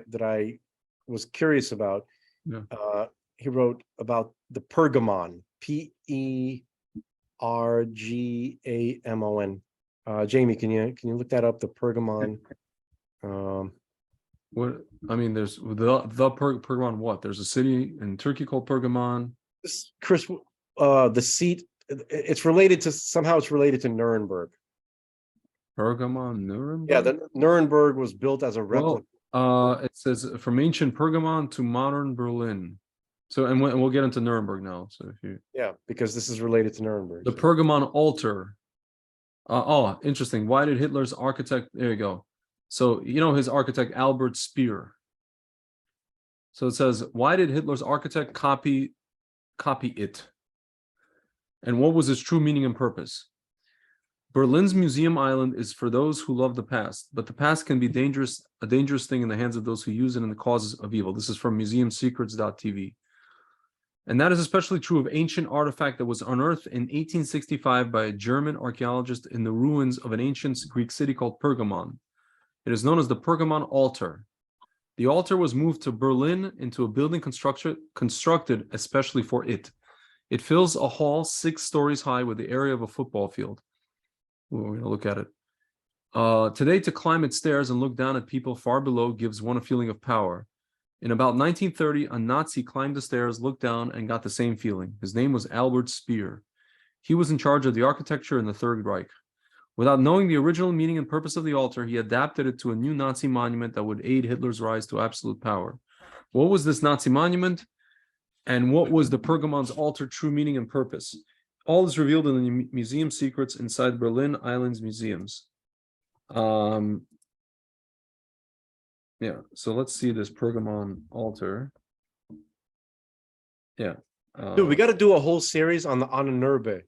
that I was curious about. Yeah. He wrote about the Pergamon, Pergamon. Jamie, can you look that up? The Pergamon. What I mean, there's the Pergamon. What? There's a city in Turkey called Pergamon. This, Chris, the seat. It's related to somehow. It's related to Nuremberg. Pergamon, Nuremberg. Yeah, the Nuremberg was built as a replica. Well, it says from ancient Pergamon to modern Berlin. So, and we'll get into Nuremberg now. So if you, yeah, because this is related to Nuremberg. The Pergamon altar. Oh, interesting. Why did Hitler's architect? There you go. So his architect Albert Speer. So it says, why did Hitler's architect copy it? And what was its true meaning and purpose? Berlin's Museum Island is for those who love the past, but the past can be a dangerous thing in the hands of those who use it in the causes of evil. This is from museumsecrets.tv. And that is especially true of ancient artifact that was unearthed in 1865 by a German archaeologist in the ruins of an ancient Greek city called Pergamon. It is known as the Pergamon altar. The altar was moved to Berlin into a building constructed especially for it. It fills a hall 6 stories high with the area of a football field. We're going to look at it. Today, to climb its stairs and look down at people far below gives one a feeling of power. In about 1930, a Nazi climbed the stairs, looked down, and got the same feeling. His name was Albert Speer. He was in charge of the architecture in the Third Reich. Without knowing the original meaning and purpose of the altar, he adapted it to a new Nazi monument that would aid Hitler's rise to absolute power. What was this Nazi monument? And what was the Pergamon's altar true meaning and purpose? All is revealed in the museum secrets inside Berlin Island's museums. Yeah, so let's see this Pergamon altar. Yeah. Dude, we got to do a whole series on the Nuremberg.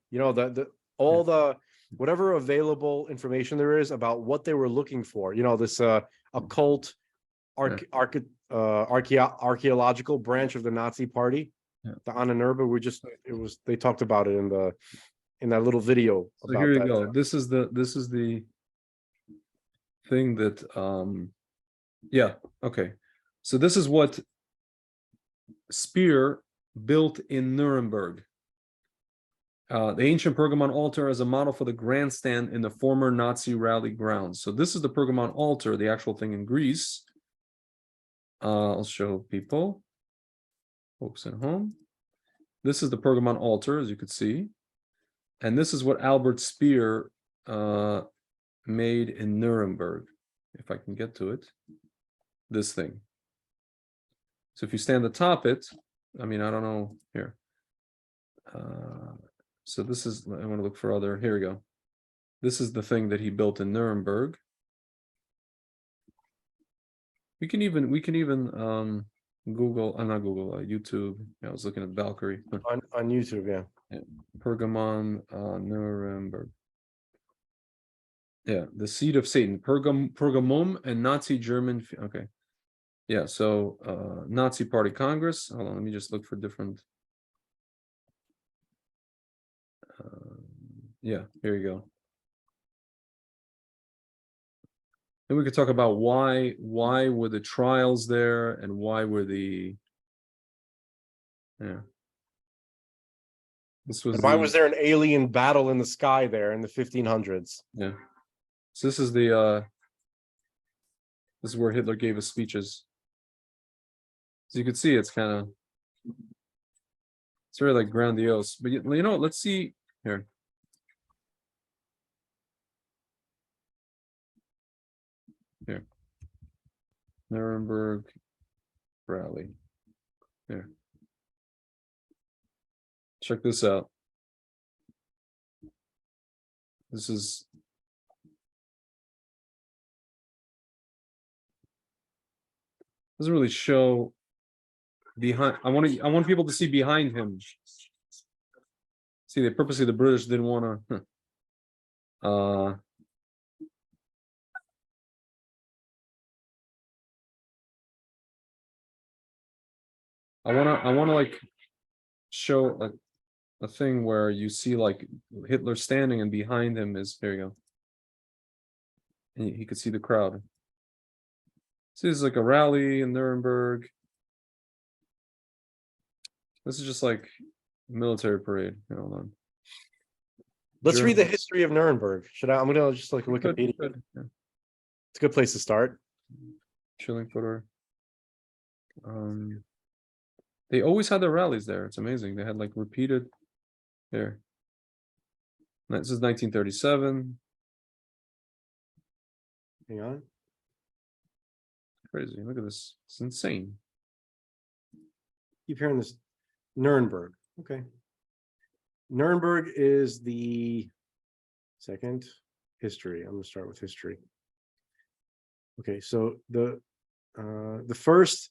Whatever available information there is about what they were looking for. This occult archaeological branch of the Nazi Party. Yeah. The Nuremberg. They talked about it in that little video. So here you go. This is the thing that yeah, okay. So this is what Speer built in Nuremberg. The ancient Pergamon altar as a model for the grandstand in the former Nazi rally grounds. So this is the Pergamon altar, the actual thing in Greece. I'll show people, folks at home. This is the Pergamon altar, as you could see. And this is what Albert Speer made in Nuremberg, if I can get to it. This thing. So if you stand atop it, I mean, I don't know here. So this is, I want to look for other, here we go. This is the thing that he built in Nuremberg. We can even Google, not Google, YouTube. Yeah, I was looking at Valkyrie. On YouTube, yeah. Pergamon, Nuremberg. Yeah, the seed of Satan, Pergamum and Nazi German. Okay. Yeah, so Nazi Party Congress. Hold on, let me just look for different. Yeah, here you go. Then we could talk about why were the trials there and why were the this was and why was there an alien battle in the sky there in the 1500s? Yeah. So this is where Hitler gave his speeches. As you can see, it's very like grandiose. But let's see here. Here. Nuremberg rally. Here. Check this out. This is doesn't really show behind. I want people to see behind him. See, the British didn't want to. I want to like show a thing where you see like Hitler standing and behind him is, there you go. And he could see the crowd. See, this is like a rally in Nuremberg. This is just like military parade. Hold on. Let's read the Germans. history of Nuremberg. I'm gonna just like Good, Wikipedia. good, yeah. It's a good place to start. Chilling footer. They always had their rallies there. It's amazing. They had like repeated there. This is 1937. Hang on. Crazy. Look at this. It's insane. Keep hearing this. Nuremberg. Okay. Nuremberg is the second history. I'm gonna start with history. Okay, so the first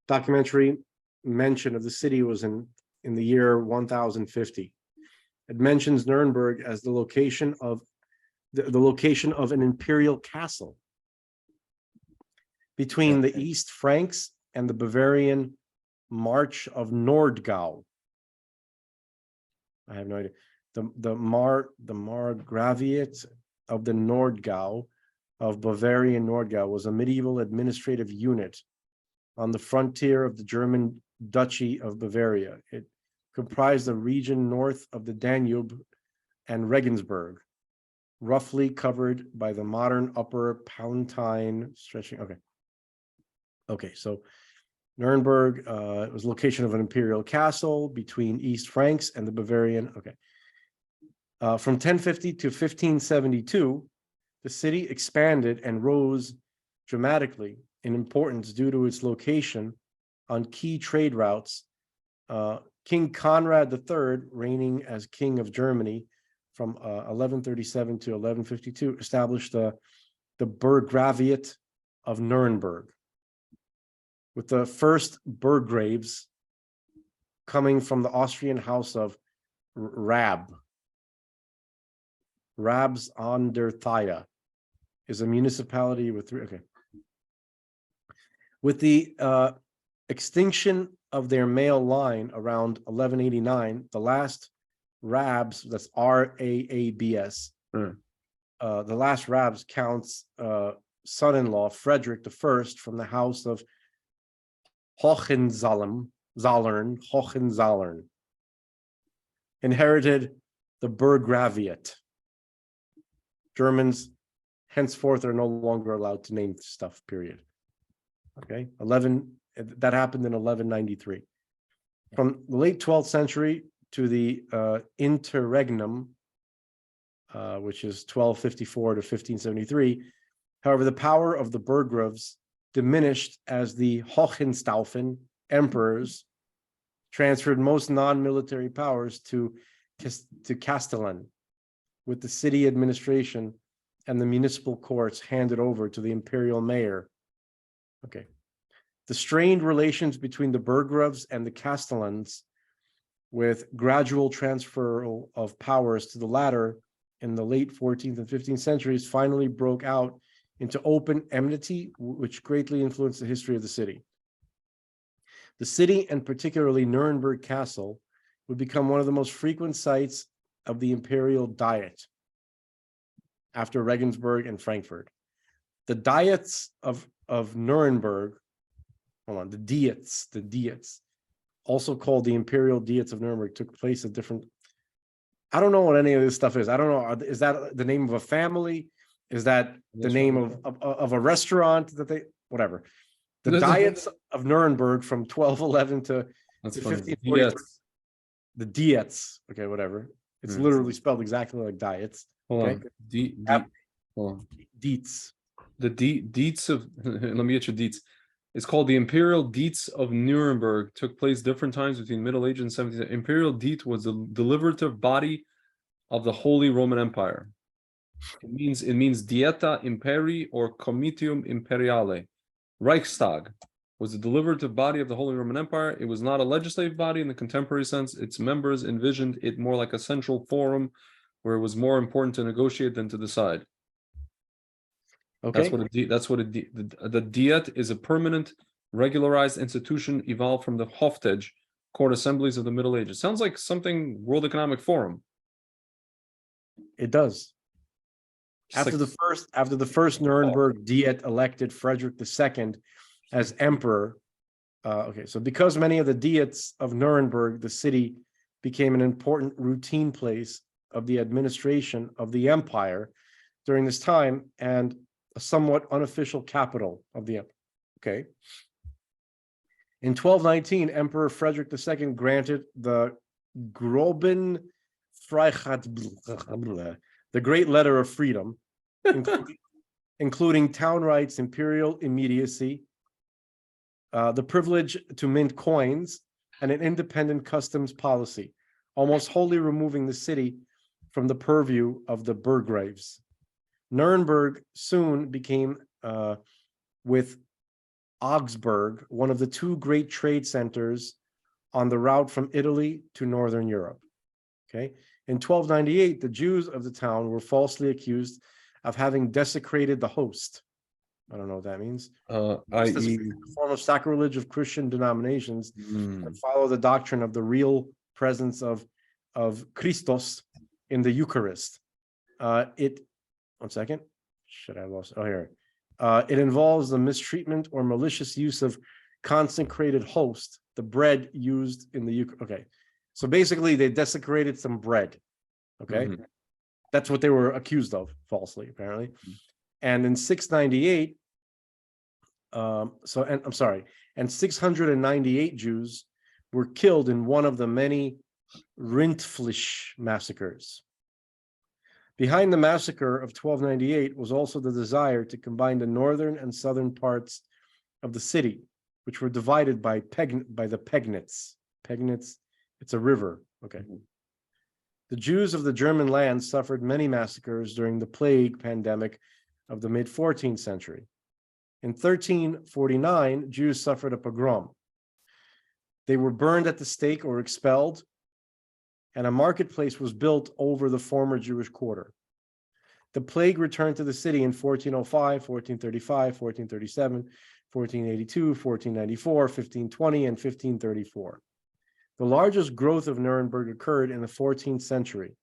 documentary mention of the city was in the year 1050. It mentions Nuremberg as the location of an imperial castle between the East Franks and the Bavarian March of Nordgau. I have no idea. The Margraviate of the Nordgau of Bavarian Nordgau was a medieval administrative unit on the frontier of the German Duchy of Bavaria. It comprised the region north of the Danube and Regensburg, roughly covered by the modern Upper Palatine stretching. Okay, so Nuremberg it was location of an imperial castle between East Franks and the Bavarian. From 1050 to 1572, the city expanded and rose dramatically in importance due to its location on key trade routes. King Conrad III, reigning as King of Germany from 1137 to 1152, established the Burggraviate of Nuremberg, with the first burggraves coming from the Austrian house of Rab. Rabs an der Thaya is a municipality with three. With the extinction of their male line around 1189, the last Rabs, that's Raabs, the last Rabs counts son-in-law Frederick I from the house of Hohenzollern, inherited the Burggraviate. Germans henceforth are no longer allowed to name stuff, period. Okay, that happened in 1193. From the late 12th century to the interregnum, which is 1254 to 1573, however, the power of the Burggraves diminished as the Hohenstaufen emperors transferred most non-military powers to Castellan, with the city administration and the municipal courts handed over to the imperial mayor. The strained relations between the Burggraves and the Castellans, with gradual transfer of powers to the latter in the late 14th and 15th centuries, finally broke out into open enmity, which greatly influenced the history of the city. The city, and particularly Nuremberg Castle, would become one of the most frequent sites of the imperial diet after Regensburg and Frankfurt. The diets of Nuremberg, the diets, also called the imperial diets of Nuremberg, took place at different. I don't know what any of this stuff is. I don't know. Is that the name of a family? Is that the name of a restaurant that they, whatever? The diets of Nuremberg from 1211 to 1543. The diets. Okay, whatever. It's literally spelled exactly like diets. Hold on. Diets. The deets of let me get your deets. It's called the Imperial Diets of Nuremberg. Took place different times between Middle Age and 17th. Imperial Diet was the deliberative body of the Holy Roman Empire. It means Dieta Imperii or Comitium Imperiale. Reichstag was the deliberative body of the Holy Roman Empire. It was not a legislative body in the contemporary sense. Its members envisioned it more like a central forum where it was more important to negotiate than to decide. Okay. The Diet is a permanent, regularized institution evolved from the Hoftej, court assemblies of the Middle Ages. Sounds like something World Economic Forum. It does. After the first Nuremberg Diet elected Frederick II as emperor. Okay, so because many of the diets of Nuremberg, the city became an important routine place of the administration of the empire during this time and a somewhat unofficial capital of the empire. Okay. In 1219, Emperor Frederick II granted the Groben Freiheit, the Great Letter of Freedom, including town rights, imperial immediacy, the privilege to mint coins, and an independent customs policy, almost wholly removing the city from the purview of the burgraves. Nuremberg soon became, with Augsburg, one of the two great trade centers on the route from Italy to Northern Europe. Okay. In 1298, the Jews of the town were falsely accused of having desecrated the host. I don't know what that means. I.e. A form of sacrilege of Christian denominations and follow the doctrine of the real presence of Christos in the Eucharist. One second. Should I lost? Oh, here. It involves the mistreatment or malicious use of consecrated host, the bread used in the Eucharist. Okay. So basically, they desecrated some bread. Okay. That's what they were accused of falsely, apparently. And in 698, and 698 Jews were killed in one of the many Rindfleisch massacres. Behind the massacre of 1298 was also the desire to combine the northern and southern parts of the city, which were divided by the Pegnitz. Pegnitz, it's a river. Okay. The Jews of the German land suffered many massacres during the plague pandemic of the mid-14th century. In 1349, Jews suffered a pogrom. They were burned at the stake or expelled, and a marketplace was built over the former Jewish quarter. The plague returned to the city in 1405, 1435, 1437, 1482, 1494, 1520, and 1534. The largest growth of Nuremberg occurred in the 14th century.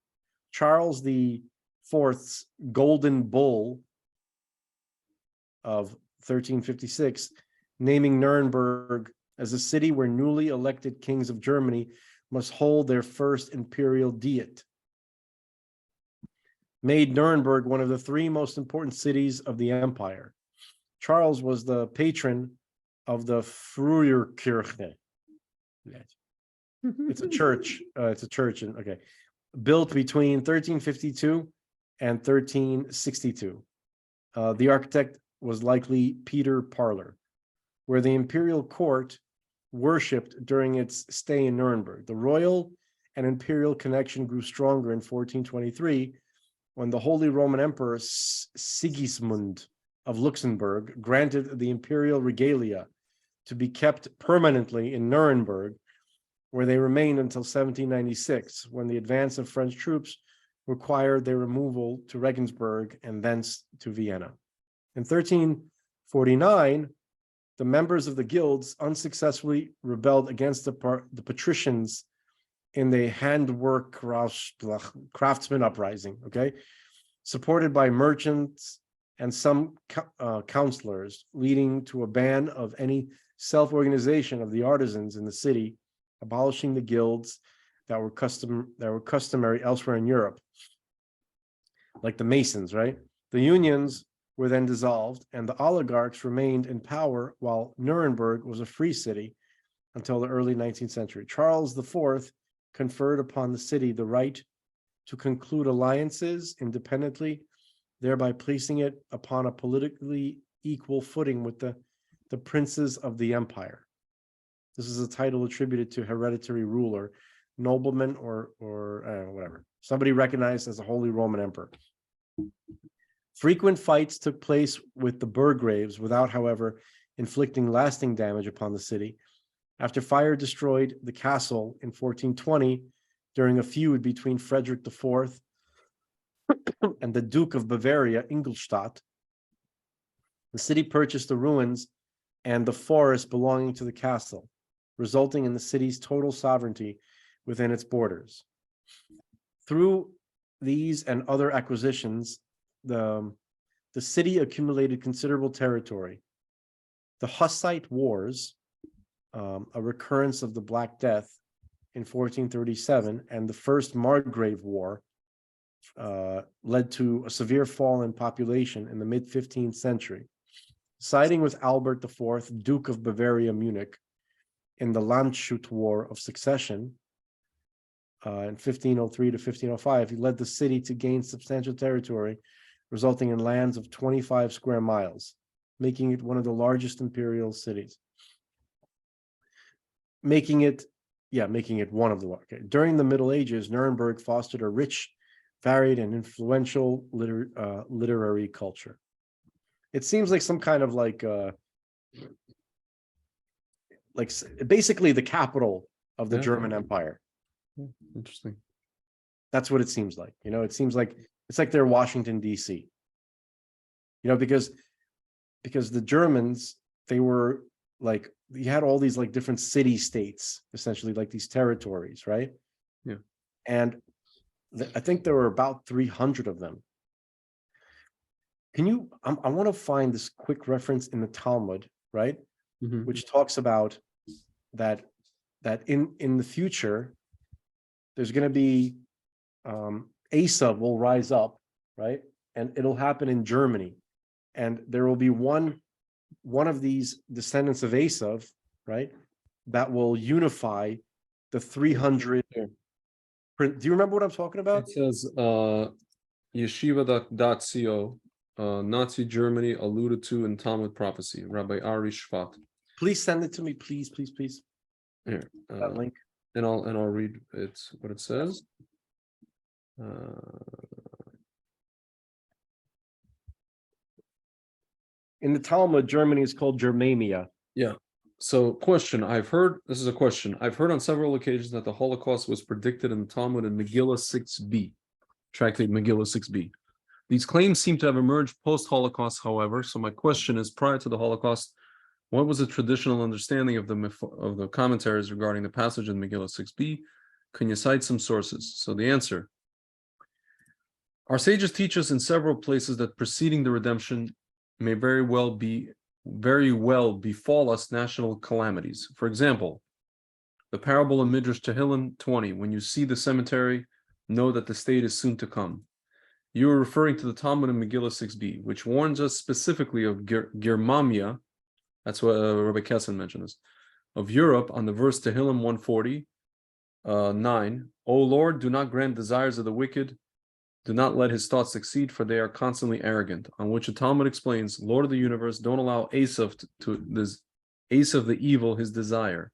Charles IV's Golden Bull of 1356, naming Nuremberg as a city where newly elected kings of Germany must hold their first imperial diet, made Nuremberg one of the three most important cities of the empire. Charles was the patron of the Früherkirche. It's a church. Built between 1352 and 1362. The architect was likely Peter Parler, where the imperial court worshipped during its stay in Nuremberg. The royal and imperial connection grew stronger in 1423 when the Holy Roman Emperor Sigismund of Luxembourg granted the imperial regalia to be kept permanently in Nuremberg, where they remained until 1796, when the advance of French troops required their removal to Regensburg and thence to Vienna. In 1349, the members of the guilds unsuccessfully rebelled against the patricians in the handwork craftsman uprising, okay? Supported by merchants and some counselors, leading to a ban of any self-organization of the artisans in the city, abolishing the guilds that were customary elsewhere in Europe, like the Masons, right? The unions were then dissolved, and the oligarchs remained in power while Nuremberg was a free city until the early 19th century. Charles IV conferred upon the city the right to conclude alliances independently, thereby placing it upon a politically equal footing with the princes of the empire. This is a title attributed to hereditary ruler, nobleman, or whatever, somebody recognized as a Holy Roman Emperor. Frequent fights took place with the burgraves without, however, inflicting lasting damage upon the city. After fire destroyed the castle in 1420 during a feud between Frederick IV and the Duke of Bavaria, Ingolstadt, the city purchased the ruins and the forest belonging to the castle, resulting in the city's total sovereignty within its borders. Through these and other acquisitions, the city accumulated considerable territory. The Hussite Wars, a recurrence of the Black Death in 1437, and the First Margrave War led to a severe fall in population in the mid-15th century. Siding with Albert IV, Duke of Bavaria Munich, in the Landshut War of Succession in 1503 to 1505, he led the city to gain substantial territory, resulting in lands of 25 square miles, making it one of the largest imperial cities. Making it one of the largest. During the Middle Ages, Nuremberg fostered a rich, varied, and influential literary culture. It seems like some kind of like basically the capital of the German Empire. Interesting. That's what it seems like. It seems like it's like they're Washington, D.C. Because the Germans, they were like, you had all these like different city states, essentially like these territories, right? Yeah. And I think there were about 300 of them. I want to find this quick reference in the Talmud, right? Mm-hmm. Which talks about that in the future, there's going to be Asa will rise up, right? And it'll happen in Germany. And there will be one of these descendants of Esav, right, that will unify the 300. Do you remember what I'm talking about? It says yeshiva.co, Nazi Germany alluded to in Talmud prophecy, Rabbi Ari Shvat. Please send it to me, please. Here, That link. and I'll read what it says. In the Talmud, Germany is called Germania. Yeah. So, question. This is a question. I've heard on several occasions that the Holocaust was predicted in the Talmud in Megillah 6b, tractate Megillah 6b. These claims seem to have emerged post-Holocaust, however. So my question is, prior to the Holocaust, what was the traditional understanding of the commentaries regarding the passage in Megillah 6b? Can you cite some sources? So the answer: our sages teach us in several places that preceding the redemption may very well befall us national calamities. For example, the parable of Midrash Tehillim 20, when you see the cemetery, know that the state is soon to come. You are referring to the Talmud in Megillah 6b, which warns us specifically of Germania. That's what Rabbi Kessin mentioned this. Of Europe, on the verse Tehillim 140, 9, O Lord, do not grant desires of the wicked, do not let his thoughts succeed, for they are constantly arrogant. On which the Talmud explains, Lord of the universe, don't allow Esav Esav the evil his desire.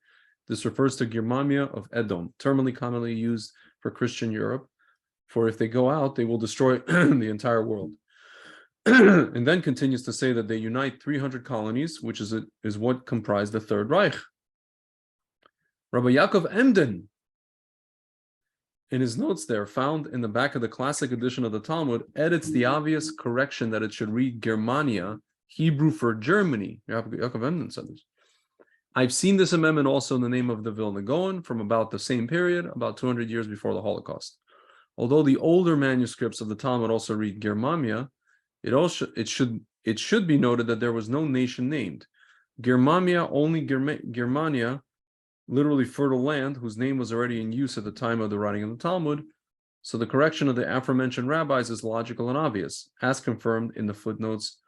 This refers to Germania of Edom, terminally commonly used for Christian Europe, for if they go out, they will destroy the entire world. And then continues to say that they unite 300 colonies, which is what comprised the Third Reich. Rabbi Yaakov Emden, in his notes there, found in the back of the classic edition of the Talmud, edits the obvious correction that it should read Germania, Hebrew for Germany. Yaakov Emden said this. I've seen this amendment also in the name of the Vilna Gaon from about the same period, about 200 years before the Holocaust. Although the older manuscripts of the Talmud also read Germania, it should be noted that there was no nation named. Germania, only Germania, literally fertile land, whose name was already in use at the time of the writing of the Talmud. So the correction of the aforementioned rabbis is logical and obvious, as confirmed in the footnotes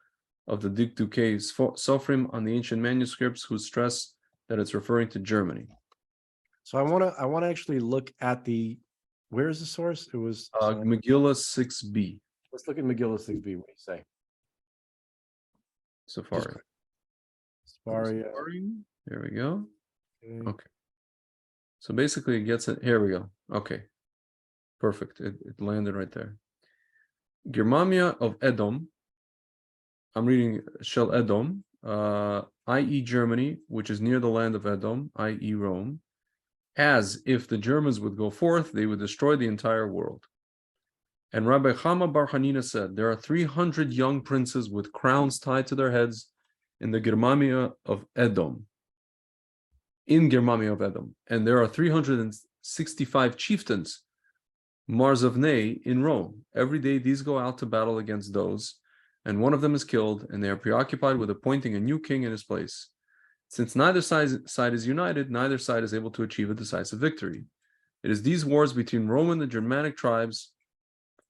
of the Dikdukei Sofrim on the ancient manuscripts, who stress that it's referring to Germany. So I want to actually look at where is the source? It was Megillah 6b. Let's look at Megillah 6b. What do you say? Safari. There we go. Okay. So basically it gets it. Here we go. Okay. Perfect. It landed right there. Germania of Edom. I'm reading Shel Edom, i.e. Germany, which is near the land of Edom, i.e. Rome, as if the Germans would go forth, they would destroy the entire world. And Rabbi Chama Bar Hanina said, there are 300 young princes with crowns tied to their heads in the Germania of Edom. In Germania of Edom. And there are 365 chieftains Marzavne in Rome. Every day these go out to battle against those, and one of them is killed, and they are preoccupied with appointing a new king in his place. Since neither side is united, neither side is able to achieve a decisive victory. It is these wars between Rome and the Germanic tribes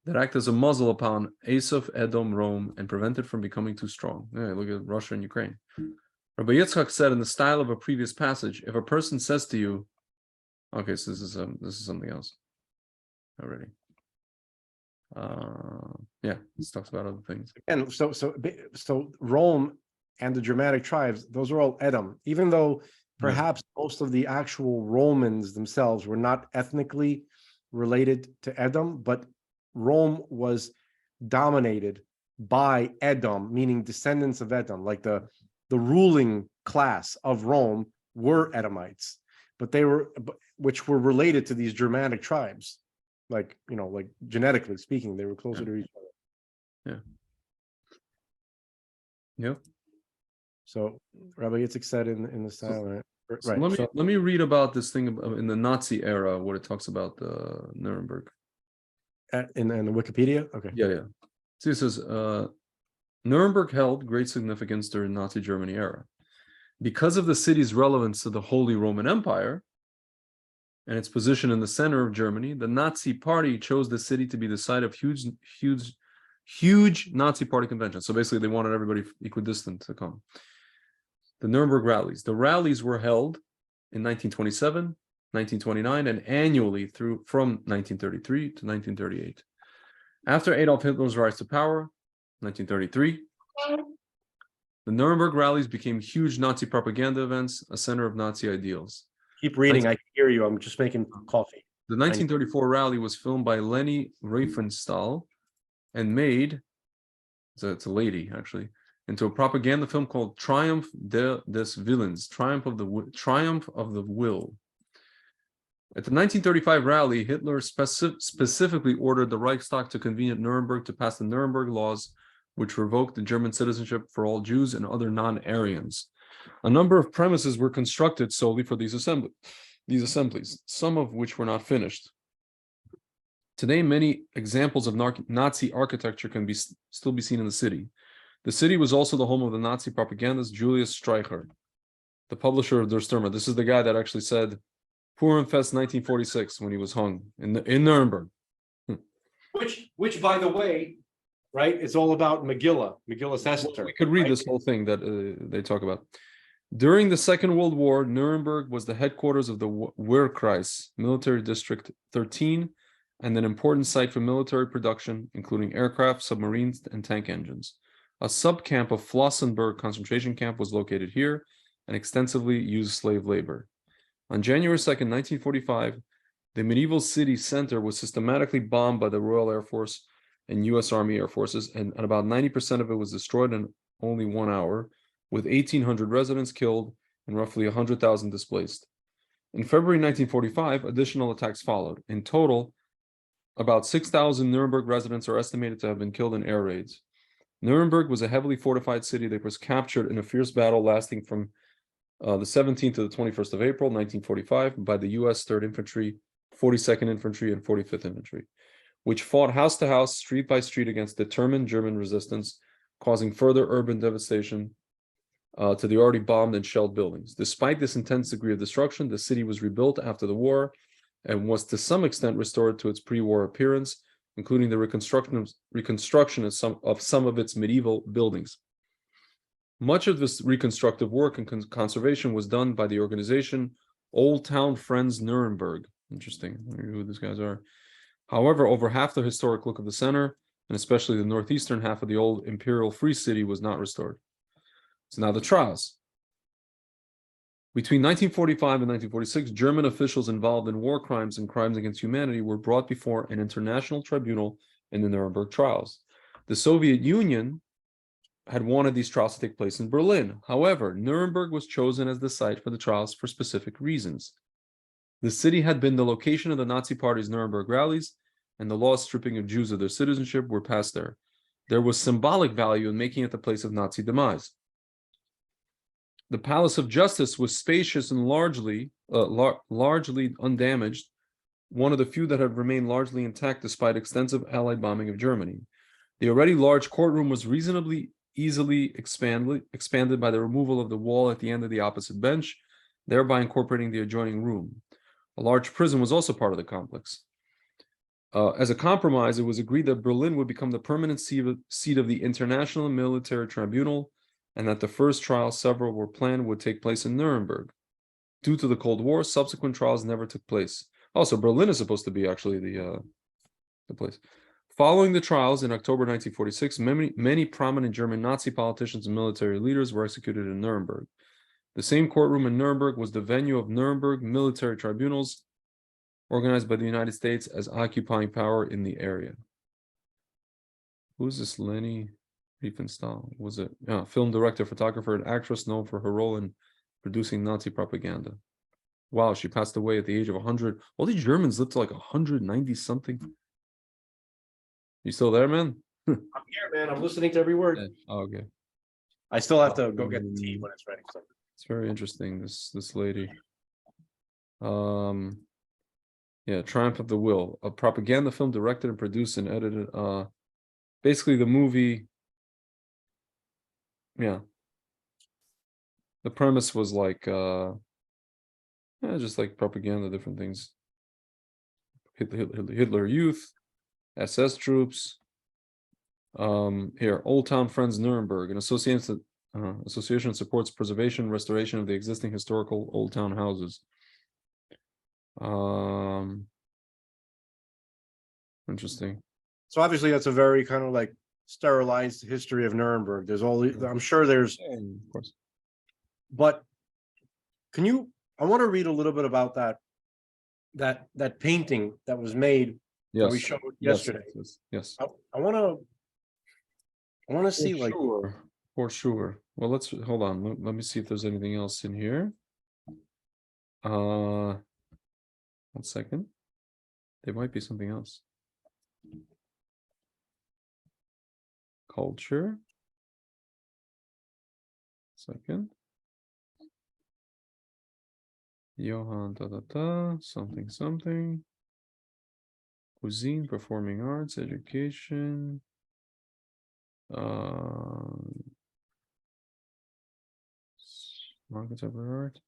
that act as a muzzle upon Asaph, Edom, Rome, and prevent it from becoming too strong. Yeah, look at Russia and Ukraine. Rabbi Yitzchak said in the style of a previous passage, if a person says to you, okay, so this is something else already. Yeah, this talks about other things. And so Rome and the Germanic tribes, those are all Edom, even though perhaps most of the actual Romans themselves were not ethnically related to Edom, but Rome was dominated by Edom, meaning descendants of Edom, like the ruling class of Rome were Edomites, but which were related to these Germanic tribes, like genetically speaking, they were closer to each other. Yeah. So Rabbi Yitzchak said in the style, So let me read about this thing in the Nazi era, what it talks about Nuremberg. In the Wikipedia. Okay. Yeah. See, it says Nuremberg held great significance during Nazi Germany era because of the city's relevance to the Holy Roman Empire and its position in the center of Germany. The Nazi Party chose the city to be the site of huge Nazi Party conventions. So basically, they wanted everybody equidistant to come. The Nuremberg rallies. The rallies were held in 1927, 1929, and annually from 1933 to 1938. After Adolf Hitler's rise to power, 1933, the Nuremberg rallies became huge Nazi propaganda events, a center of Nazi ideals. Keep reading. I can hear you. I'm just making coffee. The 1934 rally was filmed by Leni Riefenstahl and made, it's a lady actually, into a propaganda film called Triumph des Willens, Triumph of the Will. At the 1935 rally, Hitler specifically ordered the Reichstag to convene at Nuremberg to pass the Nuremberg laws, which revoked the German citizenship for all Jews and other non-Aryans. A number of premises were constructed solely for these assemblies, some of which were not finished. Today, many examples of Nazi architecture can still be seen in the city. The city was also the home of the Nazi propagandist Julius Streicher, the publisher of Der Stürmer. This is the guy that actually said Purim Fest 1946 when he was hung in Nuremberg. Which, by the way, right, it's all about Megillah Esther. We could read this whole thing that they talk about. During the Second World War, Nuremberg was the headquarters of the Wehrkreis, Military District 13, and an important site for military production, including aircraft, submarines, and tank engines. A subcamp of Flossenburg concentration camp was located here and extensively used slave labor. On January 2nd, 1945, the medieval city center was systematically bombed by the Royal Air Force and U.S. Army Air Forces, and about 90% of it was destroyed in only 1 hour, with 1,800 residents killed and roughly 100,000 displaced. In February 1945, additional attacks followed. In total, about 6,000 Nuremberg residents are estimated to have been killed in air raids. Nuremberg was a heavily fortified city that was captured in a fierce battle lasting from the 17th to the 21st of April, 1945, by the U.S. 3rd Infantry, 42nd Infantry, and 45th Infantry, which fought house to house, street by street against determined German resistance, causing further urban devastation to the already bombed and shelled buildings. Despite this intense degree of destruction, the city was rebuilt after the war and was to some extent restored to its pre-war appearance, including the reconstruction of some of its medieval buildings. Much of this reconstructive work and conservation was done by the organization Old Town Friends Nuremberg. Interesting. I wonder who these guys are. However, over half the historic look of the center, and especially the northeastern half of the old Imperial Free City, was not restored. So now the trials. Between 1945 and 1946, German officials involved in war crimes and crimes against humanity were brought before an international tribunal in the Nuremberg trials. The Soviet Union had wanted these trials to take place in Berlin. However, Nuremberg was chosen as the site for the trials for specific reasons. The city had been the location of the Nazi Party's Nuremberg rallies, and the laws stripping of Jews of their citizenship were passed there. There was symbolic value in making it the place of Nazi demise. The Palace of Justice was spacious and largely undamaged, one of the few that have remained largely intact despite extensive Allied bombing of Germany. The already large courtroom was reasonably easily expanded by the removal of the wall at the end of the opposite bench, thereby incorporating the adjoining room. A large prison was also part of the complex. As a compromise, it was agreed that Berlin would become the permanent seat of the International Military Tribunal, and that the first trials several were planned would take place in Nuremberg. Due to the Cold War, subsequent trials never took place. Also, Berlin is supposed to be actually the place. Following the trials in October 1946, many prominent German Nazi politicians and military leaders were executed in Nuremberg. The same courtroom in Nuremberg was the venue of Nuremberg military tribunals, organized by the United States as occupying power in the area. Who's this Leni Riefenstahl? Was it film director, photographer, and actress known for her role in producing Nazi propaganda. Wow, she passed away at the age of 100. All these Germans lived to like 190 something. You still there, man? I'm here, man. I'm listening to every word. Oh, okay. I still have to go get the tea when it's ready. So. It's very interesting, this lady. Yeah, Triumph of the Will, a propaganda film directed and produced and edited. Basically the movie. Yeah. The premise was like just like propaganda, different things. Hitler Youth, SS troops. Here, Old Town Friends Nuremberg, an association supports preservation, restoration of the existing historical old town houses. Interesting. So obviously that's a very kind of like sterilized history of Nuremberg. There's all the, I'm sure there's, Of course. but can you, I want to read a little bit about that painting that was made that we showed yesterday. Yes. I want to see like for sure. Well, let's hold on. Let me see if there's anything else in here. 1 second. There might be something else. Culture. Second. Johann something. Cuisine, performing arts, education. Contemporary art.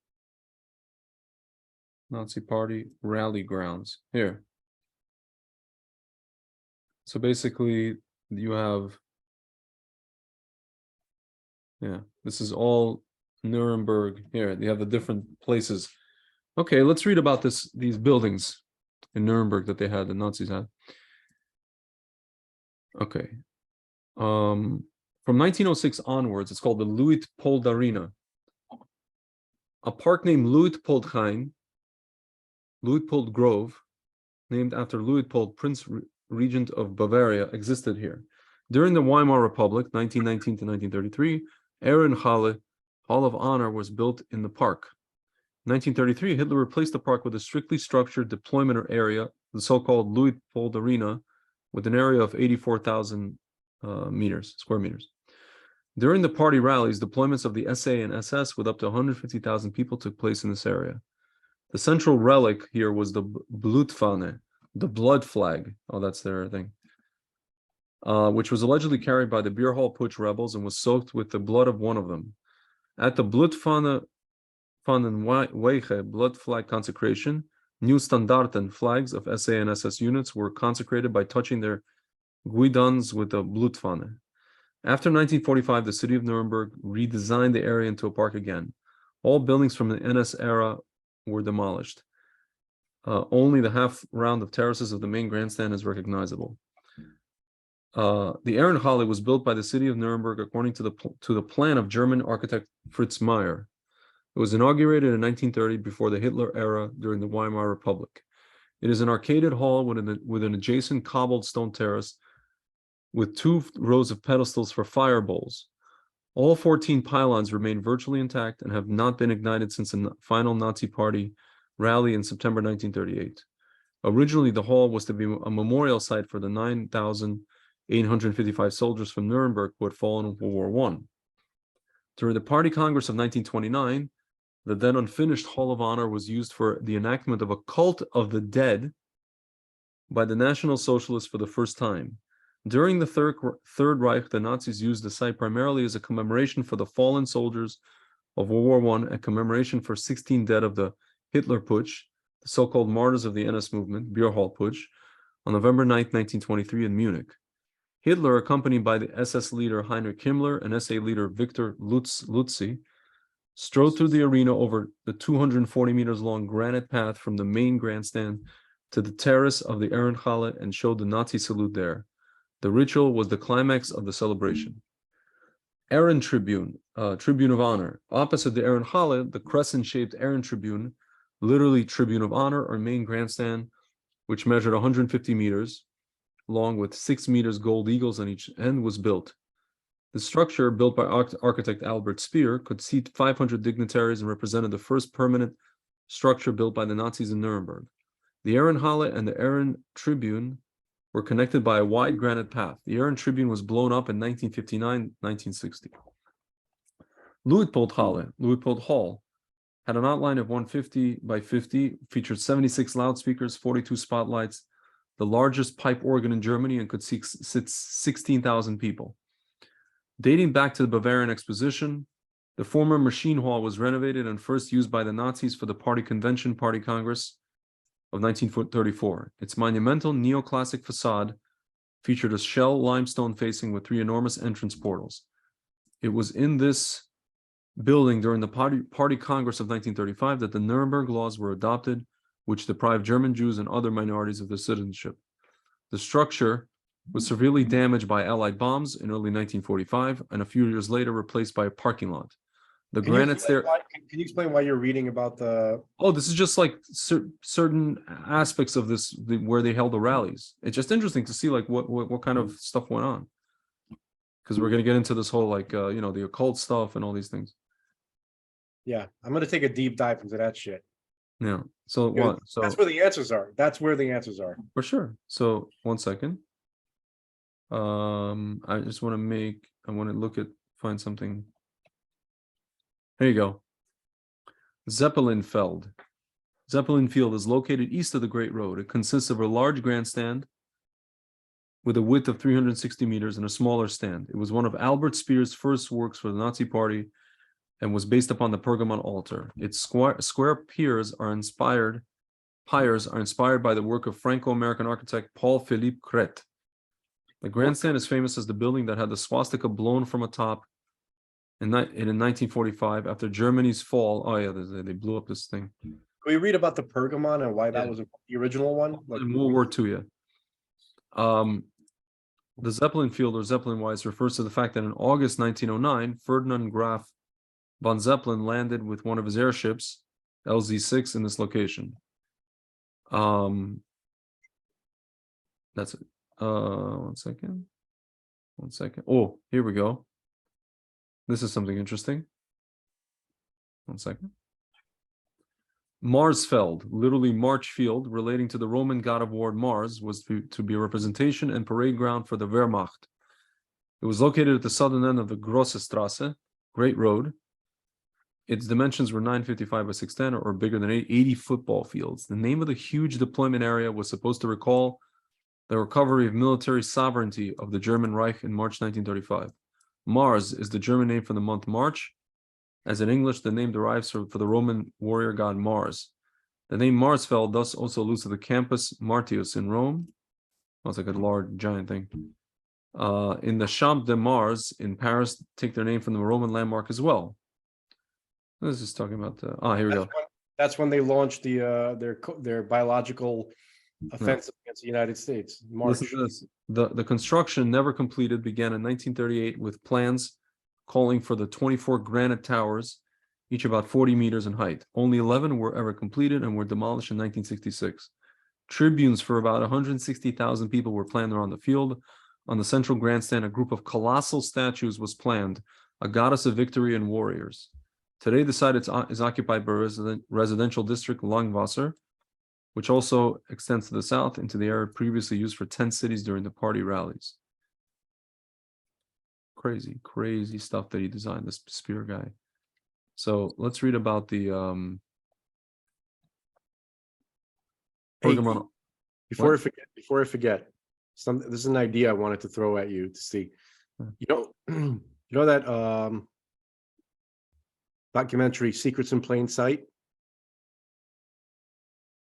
Nazi Party rally grounds here. So basically you have, this is all Nuremberg here. You have the different places. Okay, let's read about these buildings in Nuremberg that they had, the Nazis had. Okay. From 1906 onwards, it's called the Luitpold Arena. A park named Luitpoldhain, Luitpold Grove, named after Luitpold, Prince Regent of Bavaria, existed here. During the Weimar Republic, 1919 to 1933, Ehrenhalle, Hall of Honor, was built in the park. In 1933, Hitler replaced the park with a strictly structured deployment area, the so-called Luitpold Arena, with an area of 84,000 square meters. During the party rallies, deployments of the SA and SS with up to 150,000 people took place in this area. The central relic here was the Blutfahne, the blood flag. Oh, that's their thing. Which was allegedly carried by the beer hall putsch rebels and was soaked with the blood of one of them. At the Blutfahne Weiche blood flag consecration, new Standarten flags of SA and SS units were consecrated by touching their guidons with the Blutfahne. After 1945, the city of Nuremberg redesigned the area into a park again. All buildings from the NS era were demolished. Only the half round of terraces of the main grandstand is recognizable. The Ehrenhalle was built by the city of Nuremberg according to the plan of German architect Fritz Meyer. It was inaugurated in 1930 before the Hitler era during the Weimar Republic. It is an arcaded hall with an adjacent cobbled stone terrace with 2 rows of pedestals for fire bowls. All 14 pylons remain virtually intact and have not been ignited since the final Nazi Party rally in September 1938. Originally, the hall was to be a memorial site for the 9,855 soldiers from Nuremberg who had fallen in World War I. During the Party Congress of 1929, the then unfinished Hall of Honor was used for the enactment of a cult of the dead by the National Socialists for the first time. During the Third Reich, the Nazis used the site primarily as a commemoration for the fallen soldiers of World War I, a commemoration for 16 dead of the Hitler Putsch, the so-called martyrs of the NS movement, Beer Hall Putsch, on November 9, 1923 in Munich. Hitler, accompanied by the SS leader Heinrich Himmler and SA leader Victor Lutzi, strode through the arena over the 240 meters long granite path from the main grandstand to the terrace of the Ehrenhalle and showed the Nazi salute there. The ritual was the climax of the celebration. Ehren Tribune, Tribune of Honor. Opposite the Ehrenhalle, the crescent-shaped Ehren Tribune, literally Tribune of Honor or main grandstand, which measured 150 meters long with 6 meters gold eagles on each end, was built. The structure, built by architect Albert Speer, could seat 500 dignitaries and represented the first permanent structure built by the Nazis in Nuremberg. The Ehrenhalle and the Ehren Tribune were connected by a wide granite path. The Ehren Tribune was blown up in 1959-1960. Luitpold Hall, had an outline of 150 by 50, featured 76 loudspeakers, 42 spotlights, the largest pipe organ in Germany, and could sit 16,000 people. Dating back to the Bavarian Exposition, the former machine hall was renovated and first used by the Nazis for the Party Congress of 1934. Its monumental neoclassic facade featured a shell limestone facing with 3 enormous entrance portals. It was in this building during the Party Congress of 1935 that the Nuremberg laws were adopted, which deprived German Jews and other minorities of their citizenship. The structure was severely damaged by Allied bombs in early 1945 and a few years later replaced by a parking lot. The granite stair. Can you explain why you're reading about the? Oh, this is just like certain aspects of this where they held the rallies. It's just interesting to see like what kind of stuff went on, because we're going to get into this whole like the occult stuff and all these things. Yeah, I'm going to take a deep dive into that shit. Yeah. So what? So that's where the answers are. That's where the answers are. For sure. So 1 second. I just want to find something. There you go. Zeppelin Field is located east of the Great Road. It consists of a large grandstand with a width of 360 meters and a smaller stand. It was one of Albert Speer's first works for the Nazi Party and was based upon the Pergamon altar. Its square piers are inspired by the work of Franco-American architect Paul-Philippe Cret. The grandstand is famous as the building that had the swastika blown from atop in 1945 after Germany's fall. Oh yeah, they blew up this thing. Can we read about the Pergamon and why that was the original one? Like in World War II, yeah. The Zeppelin Field, or Zeppelin Weiss, refers to the fact that in August 1909, Ferdinand Graf von Zeppelin landed with one of his airships, LZ-6, in this location. That's it. 1 second. 1 second. Oh, here we go. This is something interesting. 1 second. Marsfeld, literally March Field, relating to the Roman god of war Mars, was to be a representation and parade ground for the Wehrmacht. It was located at the southern end of the Grosse Strasse, Great Road. Its dimensions were 955 by 610, or bigger than 80 football fields. The name of the huge deployment area was supposed to recall the recovery of military sovereignty of the German Reich in March 1935. Mars is the German name for the month March. As in English, the name derives for the Roman warrior god Mars. The name Marsfeld thus also alludes to the Campus Martius in Rome. That's like a large, giant thing. In the Champ de Mars in Paris, take their name from the Roman landmark as well. This is talking about here we go. That's when they launched their biological offensive against the United States. March. Listen to this. The construction, never completed, began in 1938 with plans calling for the 24 granite towers, each about 40 meters in height. Only 11 were ever completed and were demolished in 1966. Tribunes for about 160,000 people were planned around the field. On the central grandstand, a group of colossal statues was planned, a goddess of victory and warriors. Today, the site is occupied by residential district Langwasser, which also extends to the south into the area previously used for tent cities during the party rallies. Crazy, crazy stuff that he designed, this Spear guy. So let's read about the Pergamon. What? Before I forget, this is an idea I wanted to throw at you to see. You know, you know that documentary Secrets in Plain Sight?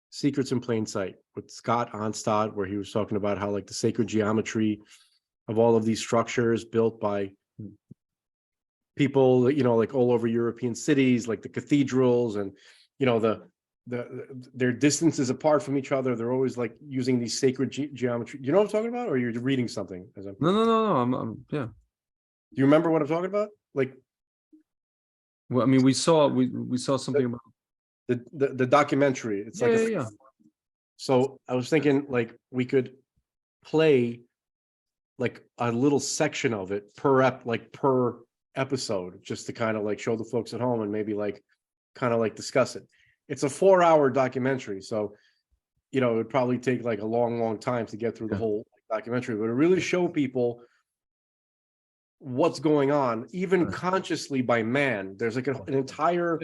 Secrets in Plain Sight with Scott Onstad, where he was talking about how like the sacred geometry of all of these structures built by people, you know, like all over European cities, like the cathedrals, and you know their distances apart from each other. They're always like using these sacred geometry. You know what I'm talking about, or you're reading something? As I'm, No. Yeah. do you remember what I'm talking about? Like Well, I mean, we saw something about. the documentary. It's like Yeah. So I was thinking like we could play like a little section of it per episode, just to kind of like show the folks at home and maybe like kind of like discuss it. It's a 4-hour documentary, so you know it would probably take like a long time to get through the whole documentary, but it really show people what's going on, even consciously by man. There's like an entire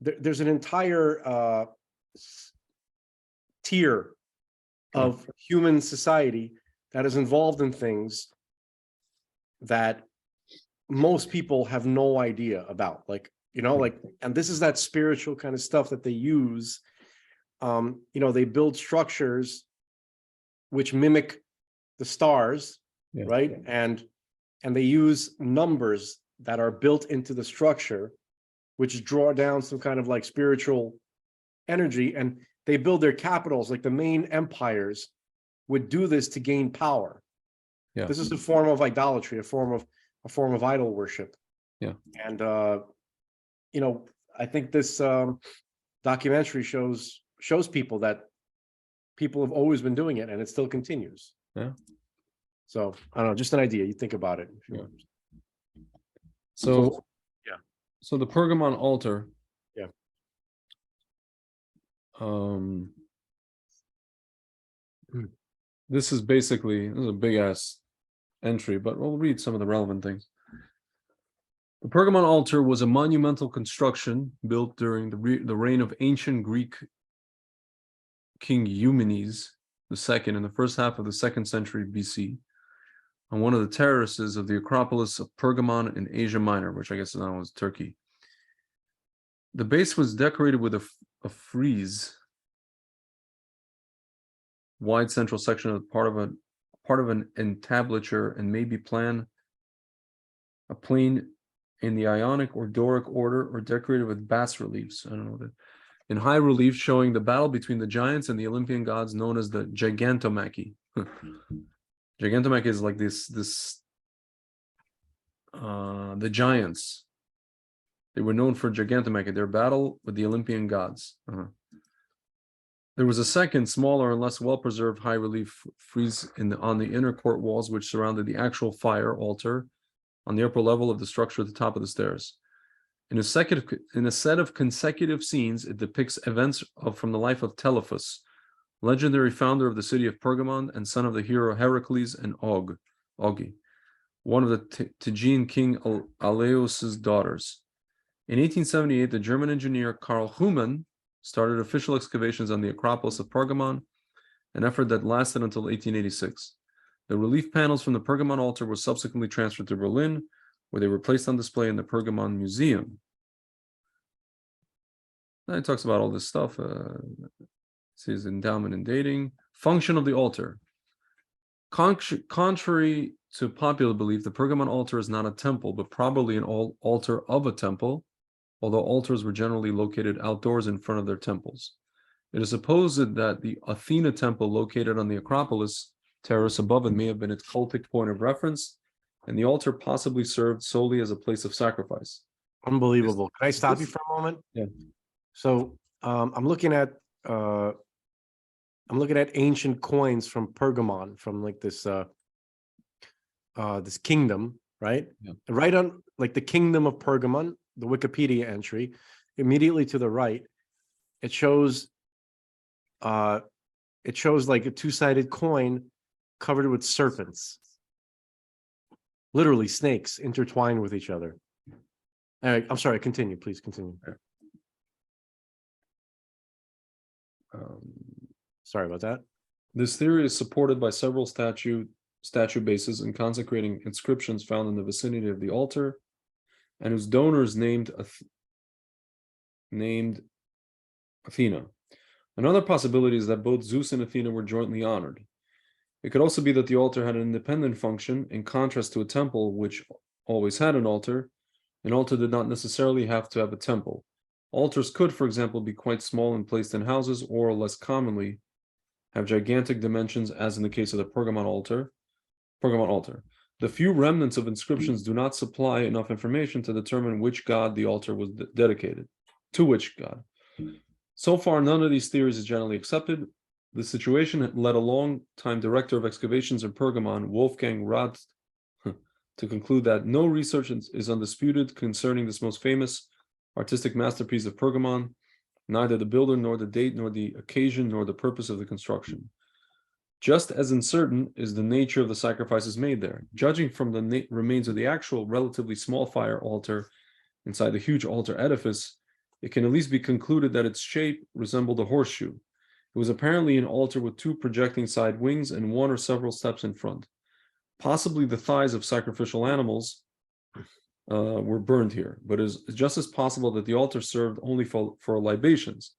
there's an entire tier of human society that is involved in things that most people have no idea about, like, you know, like, and this is that spiritual kind of stuff that they use. You know, they build structures which mimic the stars, right? And they use numbers that are built into the structure, which draw down some kind of like spiritual energy, and they build their capitals. Like the main empires would do this to gain power. Yeah. This is a form of idolatry, a form of idol worship. Yeah. And you know, I think this documentary shows people that people have always been doing it, and it still continues. Yeah. So I don't know, just an idea. You think about it. So yeah. So the Pergamon altar. Yeah. This is a big ass entry, but we'll read some of the relevant things. The Pergamon altar was a monumental construction built during the reign of ancient Greek King Eumenes II in the first half of the 2nd century BC on one of the terraces of the Acropolis of Pergamon in Asia Minor, which I guess now is Turkey. The base was decorated with a frieze, wide central section of part of an entablature, and maybe a plane in the Ionic or Doric order, or decorated with bas reliefs. I don't know that. In high relief, showing the battle between the giants and the Olympian gods, known as the Gigantomachy. Gigantomachy is like the giants. They were known for Gigantomachy, their battle with the Olympian gods. There was a second, smaller and less well-preserved high relief frieze on the inner court walls, which surrounded the actual fire altar on the upper level of the structure at the top of the stairs. In a set of consecutive scenes, it depicts events from the life of Telephus, legendary founder of the city of Pergamon and son of the hero Heracles and Auge, one of the Tegean king Aleus's daughters. In 1878, the German engineer Karl Humann started official excavations on the Acropolis of Pergamon, an effort that lasted until 1886. The relief panels from the Pergamon altar were subsequently transferred to Berlin, where they were placed on display in the Pergamon Museum. Now it talks about all this stuff. Says endowment and dating. Function of the altar. Contrary to popular belief, the Pergamon altar is not a temple, but probably an altar of a temple, although altars were generally located outdoors in front of their temples. It is supposed that the Athena temple located on the Acropolis terrace above it may have been its cultic point of reference, and the altar possibly served solely as a place of sacrifice. Unbelievable. Can I stop you for a moment? Yeah. So I'm looking at ancient coins from Pergamon, from like this this kingdom, right? Yeah. Right on like the kingdom of Pergamon, the Wikipedia entry, immediately to the right, it shows like a two-sided coin covered with serpents, literally snakes intertwined with each other. All right, I'm sorry, continue, please continue. Sorry about that. This theory is supported by several statue bases and consecrating inscriptions found in the vicinity of the altar, and whose donors named Athena. Another possibility is that both Zeus and Athena were jointly honored. It could also be that the altar had an independent function, in contrast to a temple, which always had an altar. An altar did not necessarily have to have a temple. Altars could, for example, be quite small and placed in houses, or less commonly, have gigantic dimensions, as in the case of the Pergamon altar. The few remnants of inscriptions do not supply enough information to determine which god the altar was dedicated, to which god. So far, none of these theories is generally accepted. The situation led a long-time director of excavations in Pergamon, Wolfgang Rath, to conclude that no research is undisputed concerning this most famous artistic masterpiece of Pergamon, neither the builder, nor the date, nor the occasion, nor the purpose of the construction. Just as uncertain is the nature of the sacrifices made there. Judging from the remains of the actual relatively small fire altar inside the huge altar edifice, it can at least be concluded that its shape resembled a horseshoe. It was apparently an altar with two projecting side wings and one or several steps in front. Possibly the thighs of sacrificial animals were burned here, but it is just as possible that the altar served only for libations.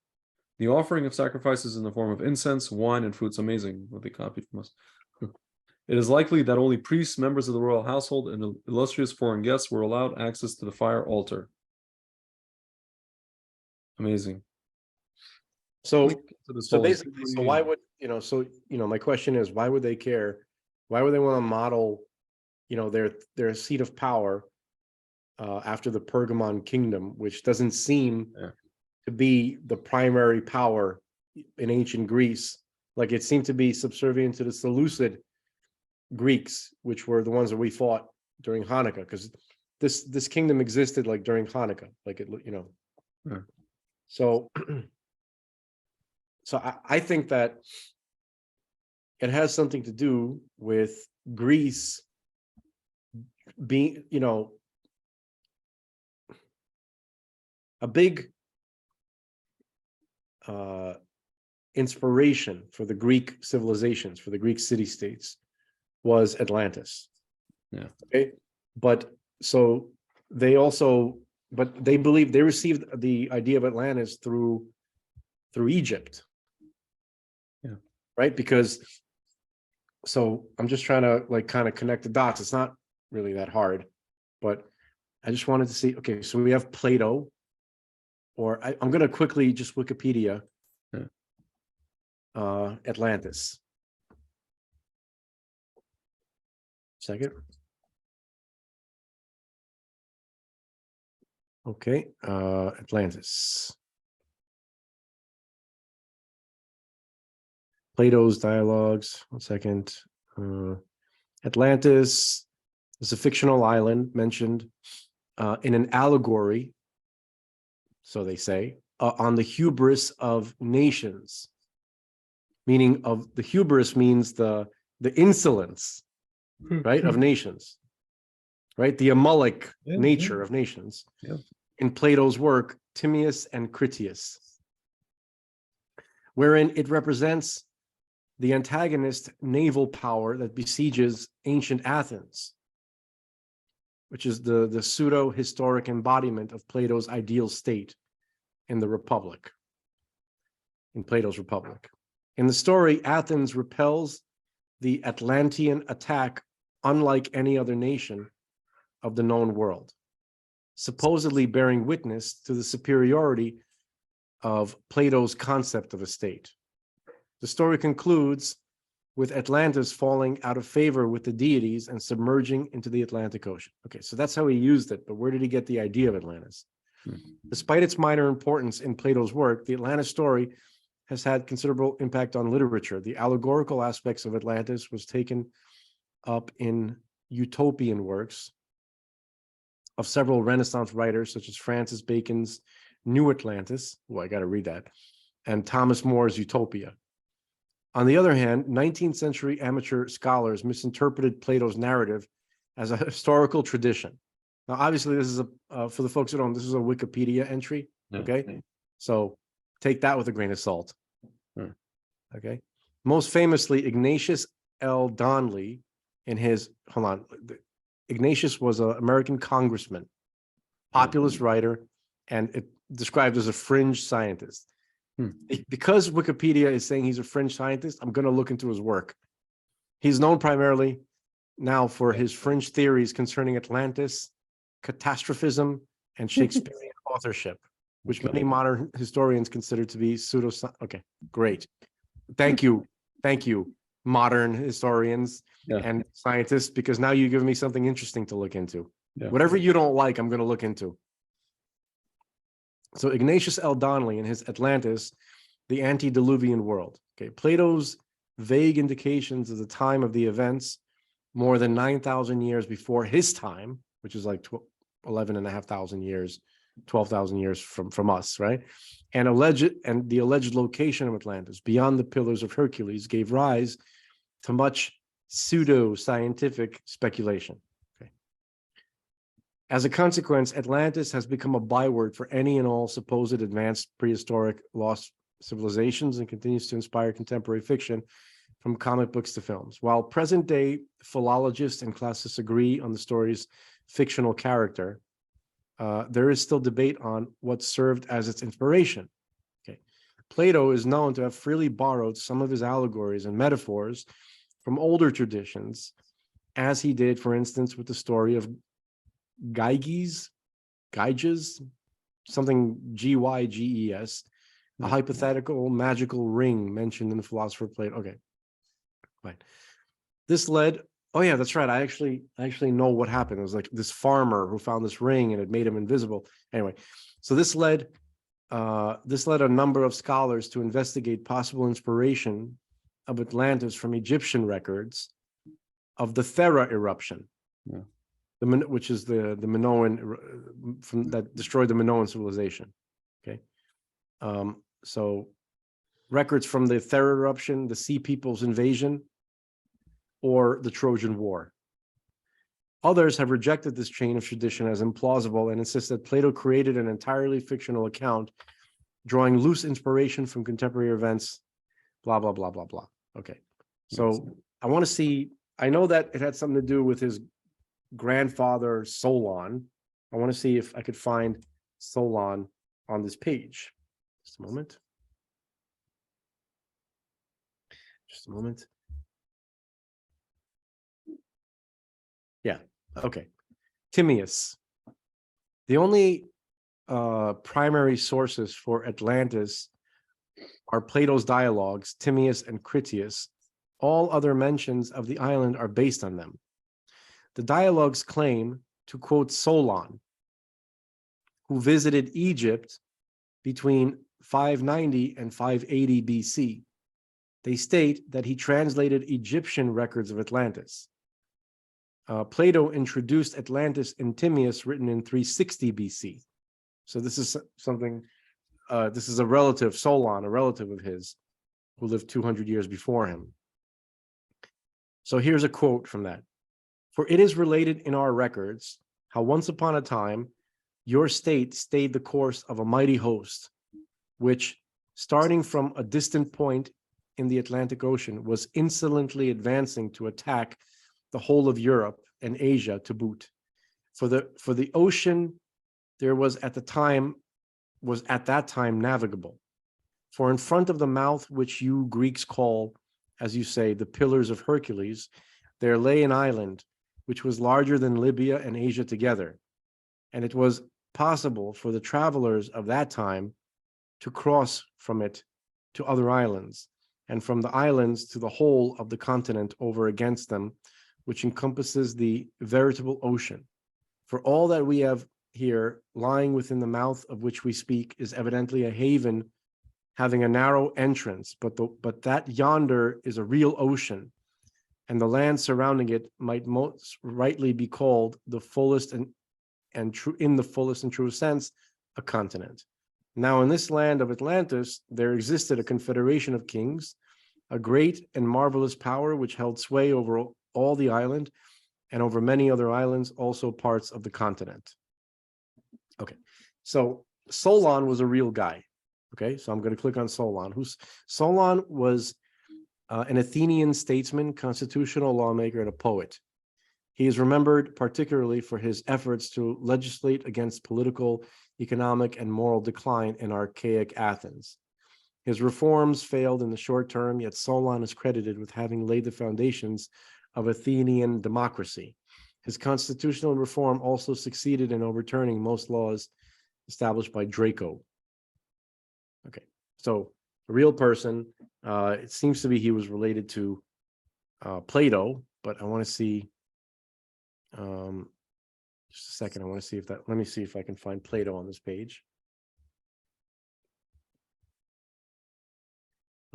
The offering of sacrifices in the form of incense, wine, and fruits. Amazing what they copied from us. It is likely that only priests, members of the royal household, and illustrious foreign guests were allowed access to the fire altar. Amazing. So basically, so why would, my question is, why would they care? Why would they want to model, their seat of power after the Pergamon kingdom, which doesn't seem to be the primary power in ancient Greece? Like, it seemed to be subservient to the Seleucid Greeks, which were the ones that we fought during Hanukkah, because this kingdom existed like during Hanukkah, like it. So I think that it has something to do with Greece being, a big inspiration for the Greek civilizations, for the Greek city-states, was Atlantis. Yeah. Okay. But they believe they received the idea of Atlantis through Egypt. Yeah. Right? Because I'm just trying to kind of connect the dots. It's not really that hard, but I just wanted to see, okay, so we have Plato, or I'm going to quickly just Wikipedia Atlantis. Second. Okay, Atlantis. Plato's dialogues. 1 second. Atlantis is a fictional island mentioned in an allegory, so they say, on the hubris of nations. Meaning of the hubris means the insolence, right, of nations, right? The Amalek nature of nations. Yeah. In Plato's work, Timaeus and Critias, wherein it represents the antagonist naval power that besieges ancient Athens, which is the pseudo-historic embodiment of Plato's ideal state in the Republic, in Plato's Republic. In the story, Athens repels the Atlantean attack unlike any other nation of the known world, supposedly bearing witness to the superiority of Plato's concept of a state. The story concludes with Atlantis falling out of favor with the deities and submerging into the Atlantic Ocean. Okay, so that's how he used it, but where did he get the idea of Atlantis? Despite its minor importance in Plato's work, the Atlantis story has had considerable impact on literature. The allegorical aspects of Atlantis was taken up in utopian works of several Renaissance writers, such as Francis Bacon's New Atlantis, I got to read that, and Thomas More's Utopia. On the other hand, 19th century amateur scholars misinterpreted Plato's narrative as a historical tradition. Now, obviously, this is for the folks who don't, this is a Wikipedia entry, okay? So take that with a grain of salt. Okay. Most famously, Ignatius L. Donnelly in his, hold on. Ignatius was an American congressman, populist writer, and it described as a fringe scientist. Because Wikipedia is saying he's a fringe scientist, I'm going to look into his work. He's known primarily now for his fringe theories concerning Atlantis, catastrophism, and Shakespearean authorship, which many modern historians consider to be pseudo. Okay, great. Thank you, modern historians and scientists, because now you give me something interesting to look into. Whatever you don't like, I'm going to look into. So Ignatius L. Donnelly in his Atlantis, the Antediluvian World. Okay, Plato's vague indications of the time of the events more than 9,000 years before his time, which is like 11,500 years, 12,000 years from us, right? And the alleged location of Atlantis beyond the Pillars of Hercules gave rise to much pseudo-scientific speculation. Okay. As a consequence, Atlantis has become a byword for any and all supposed advanced prehistoric lost civilizations and continues to inspire contemporary fiction from comic books to films. While present-day philologists and classicists agree on the story's fictional character, there is still debate on what served as its inspiration. Okay. Plato is known to have freely borrowed some of his allegories and metaphors from older traditions, as he did, for instance, with the story of Gyges, something Gyges, a hypothetical magical ring mentioned in the philosopher Plato. Okay, right. This led. Oh yeah, that's right. I actually know what happened. It was like this farmer who found this ring and it made him invisible. Anyway, so this led a number of scholars to investigate possible inspiration of Atlantis from Egyptian records of the Thera eruption, which is the Minoan that destroyed the Minoan civilization. Okay, so records from the Thera eruption, the Sea People's invasion, or the Trojan War. Others have rejected this chain of tradition as implausible and insist that Plato created an entirely fictional account, drawing loose inspiration from contemporary events, blah, blah, blah, blah, blah. Okay, so I want to see, I know that it had something to do with his grandfather, Solon. I want to see if I could find Solon on this page. Just a moment. Just a moment. Yeah, okay. Timaeus. The only primary sources for Atlantis are Plato's dialogues, Timaeus and Critias. All other mentions of the island are based on them. The dialogues claim to quote Solon, who visited Egypt between 590 and 580 BC. They state that he translated Egyptian records of Atlantis. Plato introduced Atlantis in Timaeus, written in 360 BC. So this is something, this is a relative, Solon, a relative of his, who lived 200 years before him. So here's a quote from that. For it is related in our records how once upon a time your state stayed the course of a mighty host, which, starting from a distant point in the Atlantic Ocean, was insolently advancing to attack the whole of Europe and Asia to boot. For the ocean there was at that time navigable. For in front of the mouth, which you Greeks call, as you say, the Pillars of Hercules, there lay an island which was larger than Libya and Asia together, and it was possible for the travelers of that time to cross from it to other islands, and from the islands to the whole of the continent over against them, which encompasses the veritable ocean. For all that we have here lying within the mouth of which we speak is evidently a haven having a narrow entrance, but that yonder is a real ocean, and the land surrounding it might most rightly be called the fullest and true, in the fullest and true sense, a continent. Now in this land of Atlantis there existed a confederation of kings, a great and marvelous power which held sway over all the island and over many other islands, also parts of the continent. Okay, so Solon was a real guy. Okay, so I'm going to click on Solon. Solon was an Athenian statesman, constitutional lawmaker, and a poet. He is remembered particularly for his efforts to legislate against political, economic, and moral decline in archaic Athens. His reforms failed in the short term, yet Solon is credited with having laid the foundations of Athenian democracy. His constitutional reform also succeeded in overturning most laws established by Draco. Okay, so a real person. It seems to be he was related to Plato, but I want to see. Just a second. I want to see if that. Let me see if I can find Plato on this page.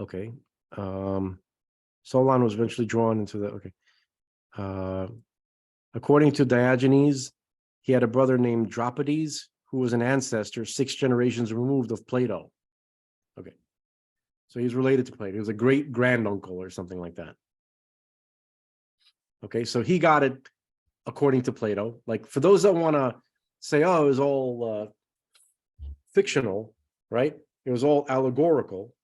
Okay. Solon was eventually drawn into the. Okay. According to Diogenes, he had a brother named Dropides, who was an ancestor 6 generations removed of Plato. Okay. So he's related to Plato. He was a great granduncle or something like that. Okay, so he got it according to Plato. Like, for those that want to say, oh, it was all fictional, right? It was all allegorical.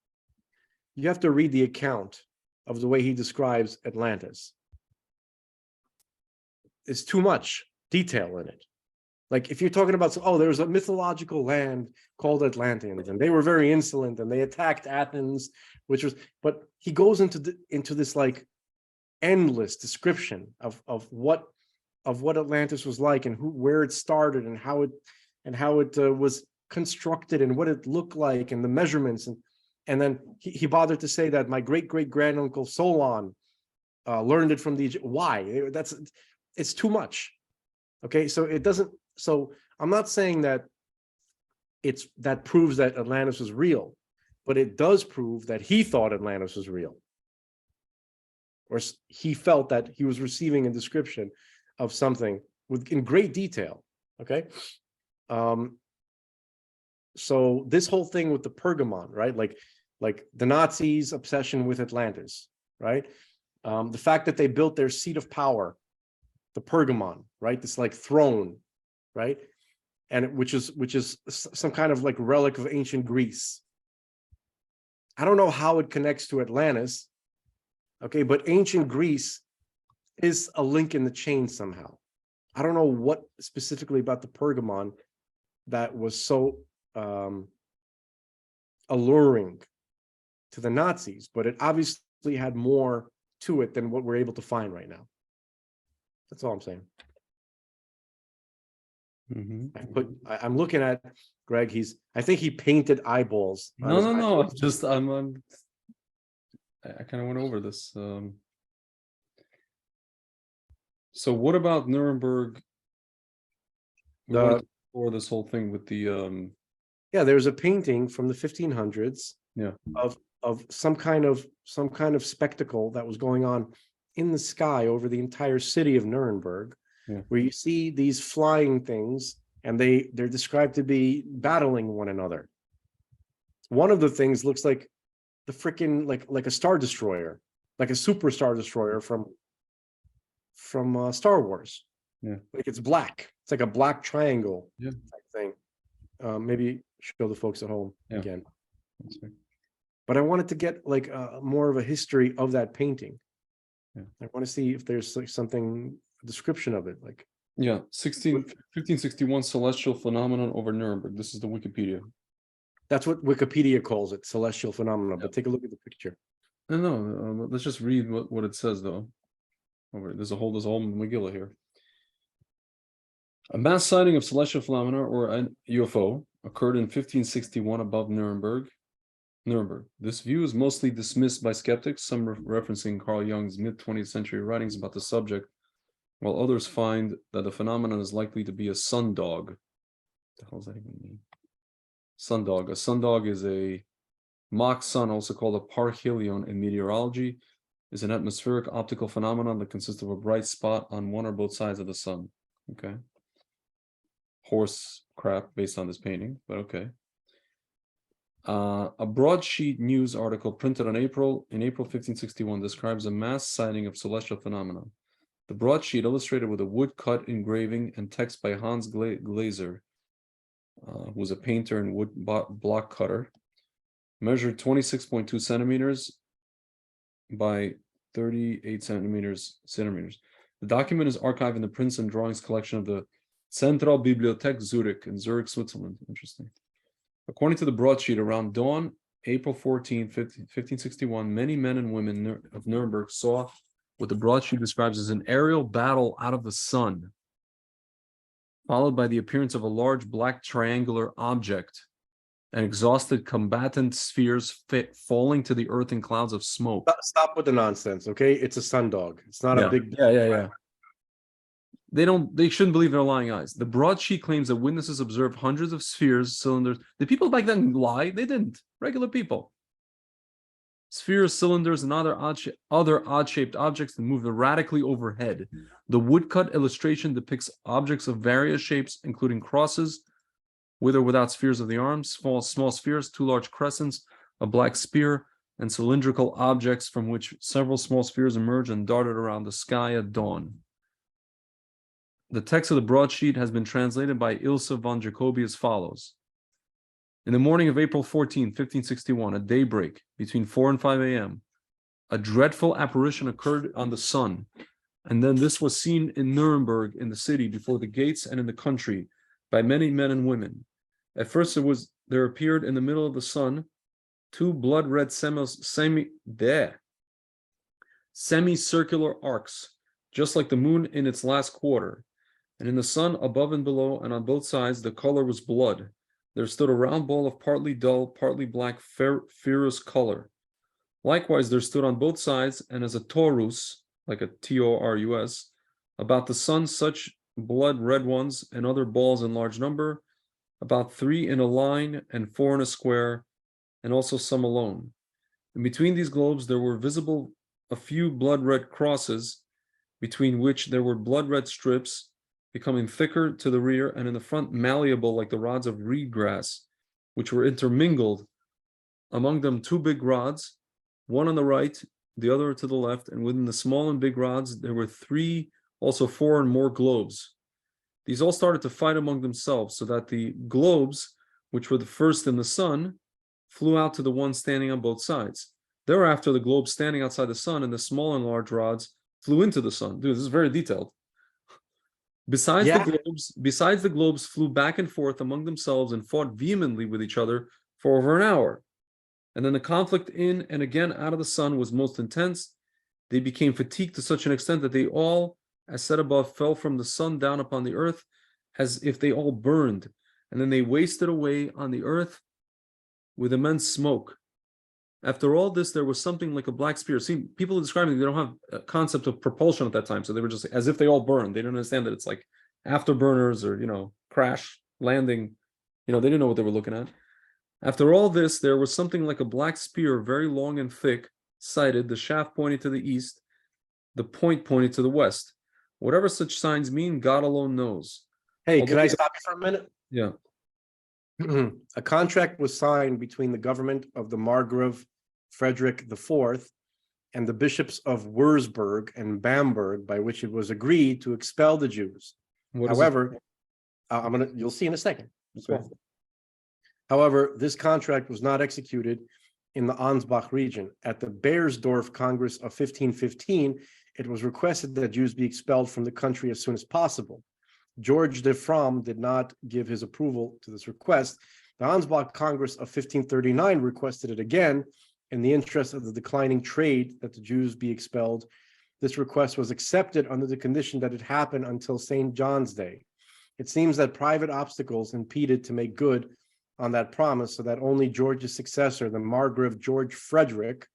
You have to read the account of the way he describes Atlantis. It's too much detail in it. Like, if you're talking about, oh, there's a mythological land called Atlanteans, and they were very insolent, and they attacked Athens, which was, but he goes into this like endless description of what Atlantis was like, and where it started, and how it was constructed, and what it looked like, and the measurements, and then he bothered to say that my great granduncle Solon learned it from the Egypt. Why? It's too much. Okay, so it doesn't. So I'm not saying that that proves that Atlantis was real, but it does prove that he thought Atlantis was real, or he felt that he was receiving a description of something in great detail. Okay, so this whole thing with the Pergamon, right? Like the Nazis' obsession with Atlantis, right? The fact that they built their seat of power, the Pergamon, right? This like throne, right? And which is some kind of like relic of ancient Greece. I don't know how it connects to Atlantis, okay, but ancient Greece is a link in the chain somehow. I don't know what specifically about the Pergamon that was so alluring to the Nazis, but it obviously had more to it than what we're able to find right now. That's all I'm saying. I'm looking at Greg. I think he painted eyeballs. No. Just I kind of went over this. So what about Nuremberg? Or this whole thing with the yeah, there's a painting from the 1500s. Yeah. Of some kind of spectacle that was going on in the sky over the entire city of Nuremberg. Yeah. Where you see these flying things, and they're described to be battling one another. One of the things looks like the freaking like a star destroyer, like a super star destroyer from Star Wars. Yeah, like it's black. It's like a black triangle. Yeah. Type thing. Maybe show the folks at home again. That's right. But I wanted to get like more of a history of that painting. Yeah. I want to see if there's like something. Description of it, like 1561 celestial phenomenon over Nuremberg. This is the Wikipedia. That's what Wikipedia calls it, celestial phenomenon. But take a look at the picture. No, let's just read what it says though. There's a whole Megillah here. A mass sighting of celestial phenomena or an UFO occurred in 1561 above Nuremberg. This view is mostly dismissed by skeptics, some referencing Carl Jung's mid-20th century writings about the subject, while others find that the phenomenon is likely to be a sundog. What the hell does that even mean? Sundog. A sundog is a mock sun, also called a parhelion in meteorology, is an atmospheric optical phenomenon that consists of a bright spot on one or both sides of the sun. Okay. Horse crap based on this painting, but okay. A broadsheet news article printed in April 1561 describes a mass sighting of celestial phenomena. The broadsheet, illustrated with a woodcut engraving and text by Hans Glaser, who was a painter and wood block cutter, measured 26.2 centimeters by 38 centimeters. The document is archived in the prints and drawings collection of the Zentralbibliothek Zurich in Zurich, Switzerland. Interesting. According to the broadsheet, around dawn, April 14, 1561, many men and women of Nuremberg saw what the broadsheet describes as an aerial battle out of the sun, followed by the appearance of a large black triangular object and exhausted combatant spheres falling to the earth in clouds of smoke. Stop with the nonsense, okay? It's a sundog. It's not a big. Yeah. They shouldn't believe their lying eyes. The broadsheet claims that witnesses observed hundreds of spheres, cylinders. The people back then lie? They didn't. Regular people. Spheres, cylinders, and other odd-shaped objects that move erratically overhead. The woodcut illustration depicts objects of various shapes, including crosses, with or without spheres of the arms, small spheres, two large crescents, a black spear, and cylindrical objects from which several small spheres emerge and darted around the sky at dawn. The text of the broadsheet has been translated by Ilse von Jacobi as follows. In the morning of April 14, 1561, at daybreak, between 4 and 5 a.m., a dreadful apparition occurred on the sun, and then this was seen in Nuremberg, in the city, before the gates and in the country, by many men and women. At first there appeared in the middle of the sun two blood-red semicircular arcs, just like the moon in its last quarter. And in the sun above and below and on both sides, the color was blood. There stood a round ball of partly dull, partly black ferrous color. Likewise, there stood on both sides, and as a torus, like a Torus, about the sun such blood red ones and other balls in large number, about 3 in a line and 4 in a square, and also some alone. And between these globes there were visible a few blood red crosses, between which there were blood red strips, becoming thicker to the rear, and in the front malleable like the rods of reed grass, which were intermingled. Among them 2 big rods, one on the right, the other to the left, and within the small and big rods there were 3, also 4 and more globes. These all started to fight among themselves, so that the globes, which were the first in the sun, flew out to the one standing on both sides. Thereafter, the globes standing outside the sun and the small and large rods flew into the sun. Dude, this is very detailed. Besides the globes flew back and forth among themselves and fought vehemently with each other for over an hour. And then the conflict in and again out of the sun was most intense. They became fatigued to such an extent that they all, as said above, fell from the sun down upon the earth as if they all burned. And then they wasted away on the earth with immense smoke. After all this, there was something like a black spear. See, people are describing, they don't have a concept of propulsion at that time. So they were just as if they all burned. They didn't understand that it's like afterburners or, crash, landing. They didn't know what they were looking at. After all this, there was something like a black spear, very long and thick, sighted, the shaft pointing to the east, the point pointing to the west. Whatever such signs mean, God alone knows. Hey, can I stop you for a minute? Yeah. A contract was signed between the government of the Margrave Frederick IV and the bishops of Würzburg and Bamberg, by which it was agreed to expel the Jews. However, you'll see in a second. Okay. However, this contract was not executed in the Ansbach region. At the Beiersdorf Congress of 1515, it was requested that Jews be expelled from the country as soon as possible. George de Fromm did not give his approval to this request. The Ansbach Congress of 1539 requested it again in the interest of the declining trade that the Jews be expelled. This request was accepted under the condition that it happen until St. John's Day. It seems that private obstacles impeded to make good on that promise, so that only George's successor, the Margrave George Frederick,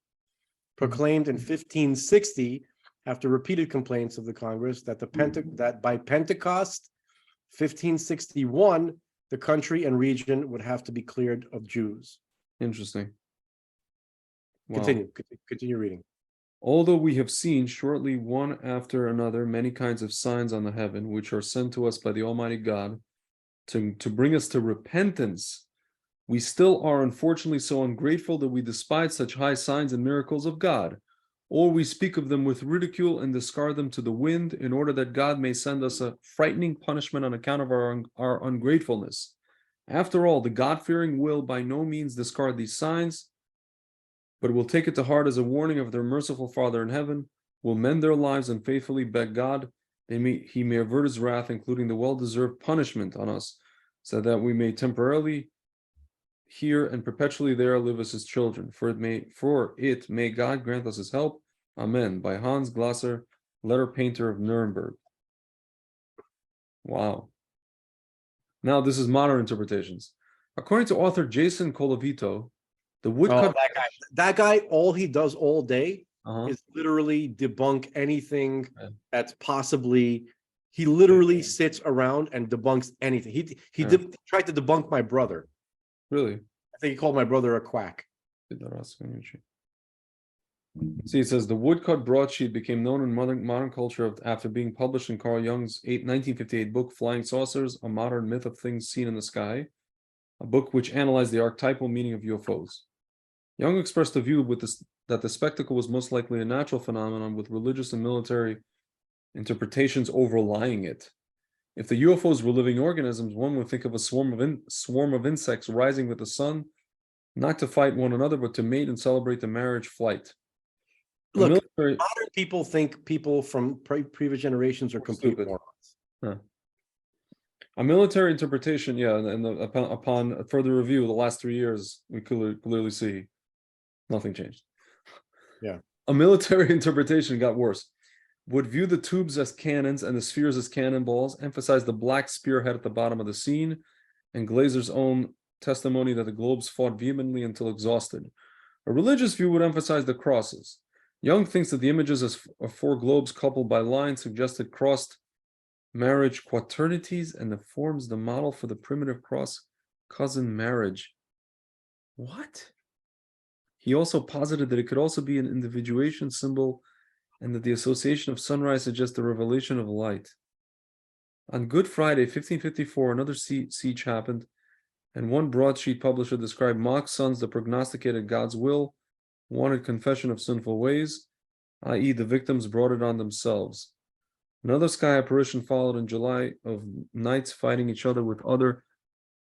proclaimed in 1560, after repeated complaints of the Congress, that that by Pentecost 1561, the country and region would have to be cleared of Jews. Interesting. Wow. Continue reading. Although we have seen shortly one after another many kinds of signs on the heaven, which are sent to us by the Almighty God to bring us to repentance, we still are unfortunately so ungrateful that we despise such high signs and miracles of God, or we speak of them with ridicule and discard them to the wind, in order that God may send us a frightening punishment on account of our ungratefulness. After all, the God-fearing will by no means discard these signs, but will take it to heart as a warning of their merciful Father in heaven, will mend their lives and faithfully beg God he may avert his wrath, including the well-deserved punishment on us, so that we may temporarily here and perpetually there live as his children. For it may God grant us his help. Amen. By Hans Glasser, letter painter of Nuremberg. Wow. Now this is modern interpretations. According to author Jason Colavito, the woodcut. That guy, all he does all day Uh-huh. is literally debunk anything Yeah. that's possibly. He literally sits around and debunks anything. He tried to debunk my brother. Really? I think he called my brother a quack. See, it says the woodcut broadsheet became known in modern culture after being published in Carl Jung's 1958 book Flying Saucers, A Modern Myth of Things Seen in the Sky, a book which analyzed the archetypal meaning of UFOs. Jung expressed a view that the spectacle was most likely a natural phenomenon with religious and military interpretations overlying it. If the UFOs were living organisms, one would think of a swarm of insects rising with the sun, not to fight one another, but to mate and celebrate the marriage flight. Look, modern people think people from previous generations are complete morons. Huh. A military interpretation, yeah, and upon further review, the last 3 years, we clearly see nothing changed. Yeah. A military interpretation got worse. Would view the tubes as cannons and the spheres as cannonballs, emphasize the black spearhead at the bottom of the scene, and Glazer's own testimony that the globes fought vehemently until exhausted. A religious view would emphasize the crosses. Jung thinks that the images of 4 globes coupled by lines suggested crossed marriage quaternities, and the forms the model for the primitive cross cousin marriage. What? He also posited that it could also be an individuation symbol, and that the association of sunrise suggests the revelation of light. On Good Friday, 1554, another siege happened, and one broadsheet publisher described mock suns that prognosticated God's will, wanted confession of sinful ways, i.e., the victims brought it on themselves. Another sky apparition followed in July of knights fighting each other with other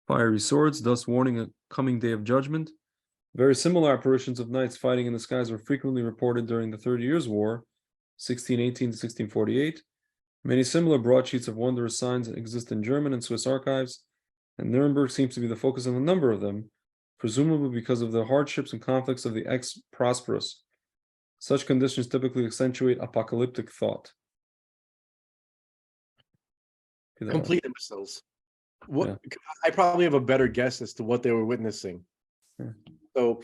fiery swords, thus warning a coming day of judgment. Very similar apparitions of knights fighting in the skies were frequently reported during the 30 Years' War, 1618 to 1648. Many similar broadsheets of wondrous signs exist in German and Swiss archives, and Nuremberg seems to be the focus of a number of them, presumably because of the hardships and conflicts of the ex-prosperous. Such conditions typically accentuate apocalyptic thought. Complete imbeciles. What? Yeah. I probably have a better guess as to what they were witnessing. Yeah. So,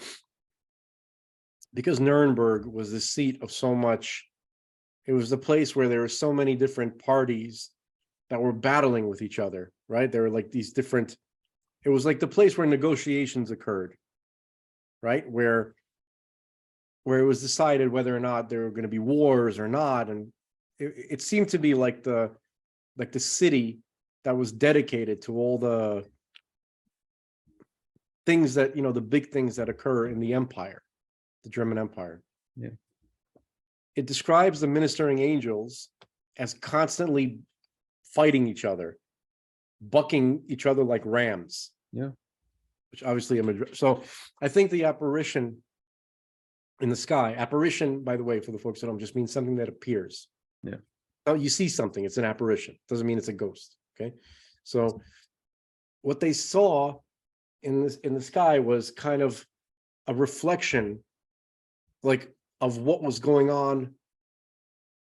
because Nuremberg was the seat of so much, it was the place where there were so many different parties that were battling with each other, right? There were like these different, it was like the place where negotiations occurred, right? Where it was decided whether or not there were going to be wars or not. And it seemed to be like the city that was dedicated to all the things that, the big things that occur in the empire, the German Empire. Yeah. It describes the ministering angels as constantly fighting each other, bucking each other like rams. Yeah. Which obviously so I think the apparition in the sky, apparition, by the way, for the folks that don't, just means something that appears. Yeah. Oh, you see something, it's an apparition. Doesn't mean it's a ghost. Okay. So what they saw in the sky was kind of a reflection, like, of what was going on.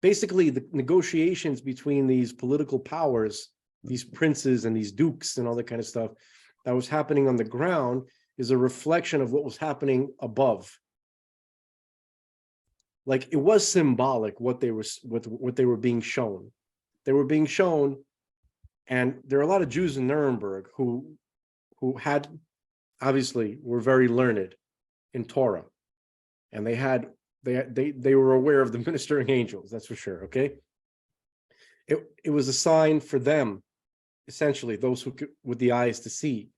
Basically, the negotiations between these political powers, these princes and these dukes and all that kind of stuff that was happening on the ground, is a reflection of what was happening above. Like, it was symbolic what they were being shown. They were being shown, and there are a lot of Jews in Nuremberg who had, obviously, were very learned in Torah, and they were aware of the ministering angels. That's for sure. Okay. It was a sign for them, essentially, those who could, with the eyes to see,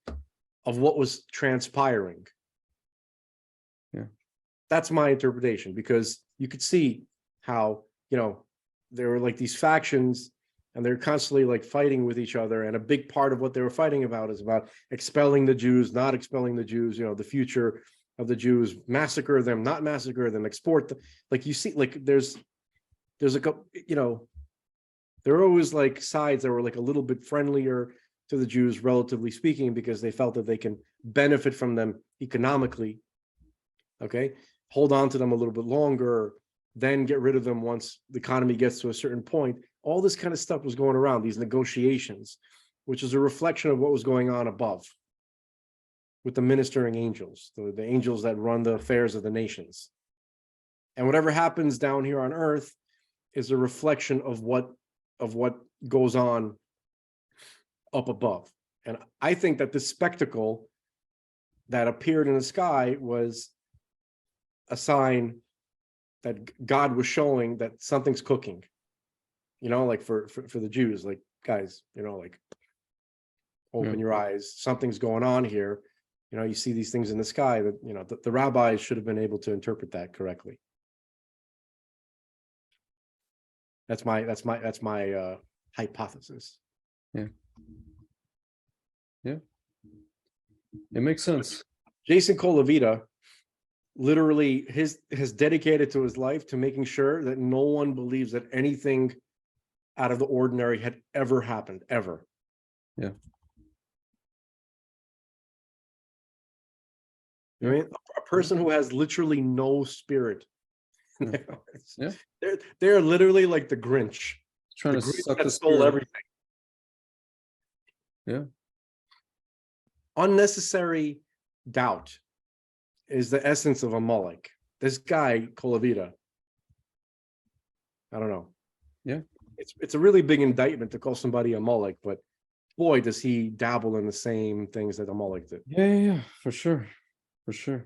of what was transpiring. Yeah. That's my interpretation, because you could see how, there were like these factions, and they're constantly like fighting with each other. And a big part of what they were fighting about is about expelling the Jews, not expelling the Jews, the future of the Jews, massacre them, not massacre them, export them. Like you see, like there's a there are always like sides that were like a little bit friendlier to the Jews, relatively speaking, because they felt that they can benefit from them economically. Okay, hold on to them a little bit longer, then get rid of them once the economy gets to a certain point. All this kind of stuff was going around, these negotiations, which is a reflection of what was going on above with the ministering angels, the angels that run the affairs of the nations. And whatever happens down here on earth is a reflection of what goes on up above. And I think that this spectacle that appeared in the sky was a sign that God was showing that something's cooking, like for the Jews, like, guys, like, open your eyes, something's going on here. You see these things in the sky that, the rabbis should have been able to interpret that correctly. That's my hypothesis. Yeah. It makes sense. Jason Colavita literally has dedicated to his life to making sure that no one believes that anything out of the ordinary had ever happened, ever. Yeah. I mean, a person who has literally no spirit. Yeah. They're literally like the Grinch. Trying The to Grinch suck that the stole spirit. everything. Yeah. Unnecessary doubt is the essence of Amalek. This guy, Colavita, I don't know. Yeah. It's a really big indictment to call somebody Amalek, but boy, does he dabble in the same things that Amalek did. Yeah, for sure. For sure.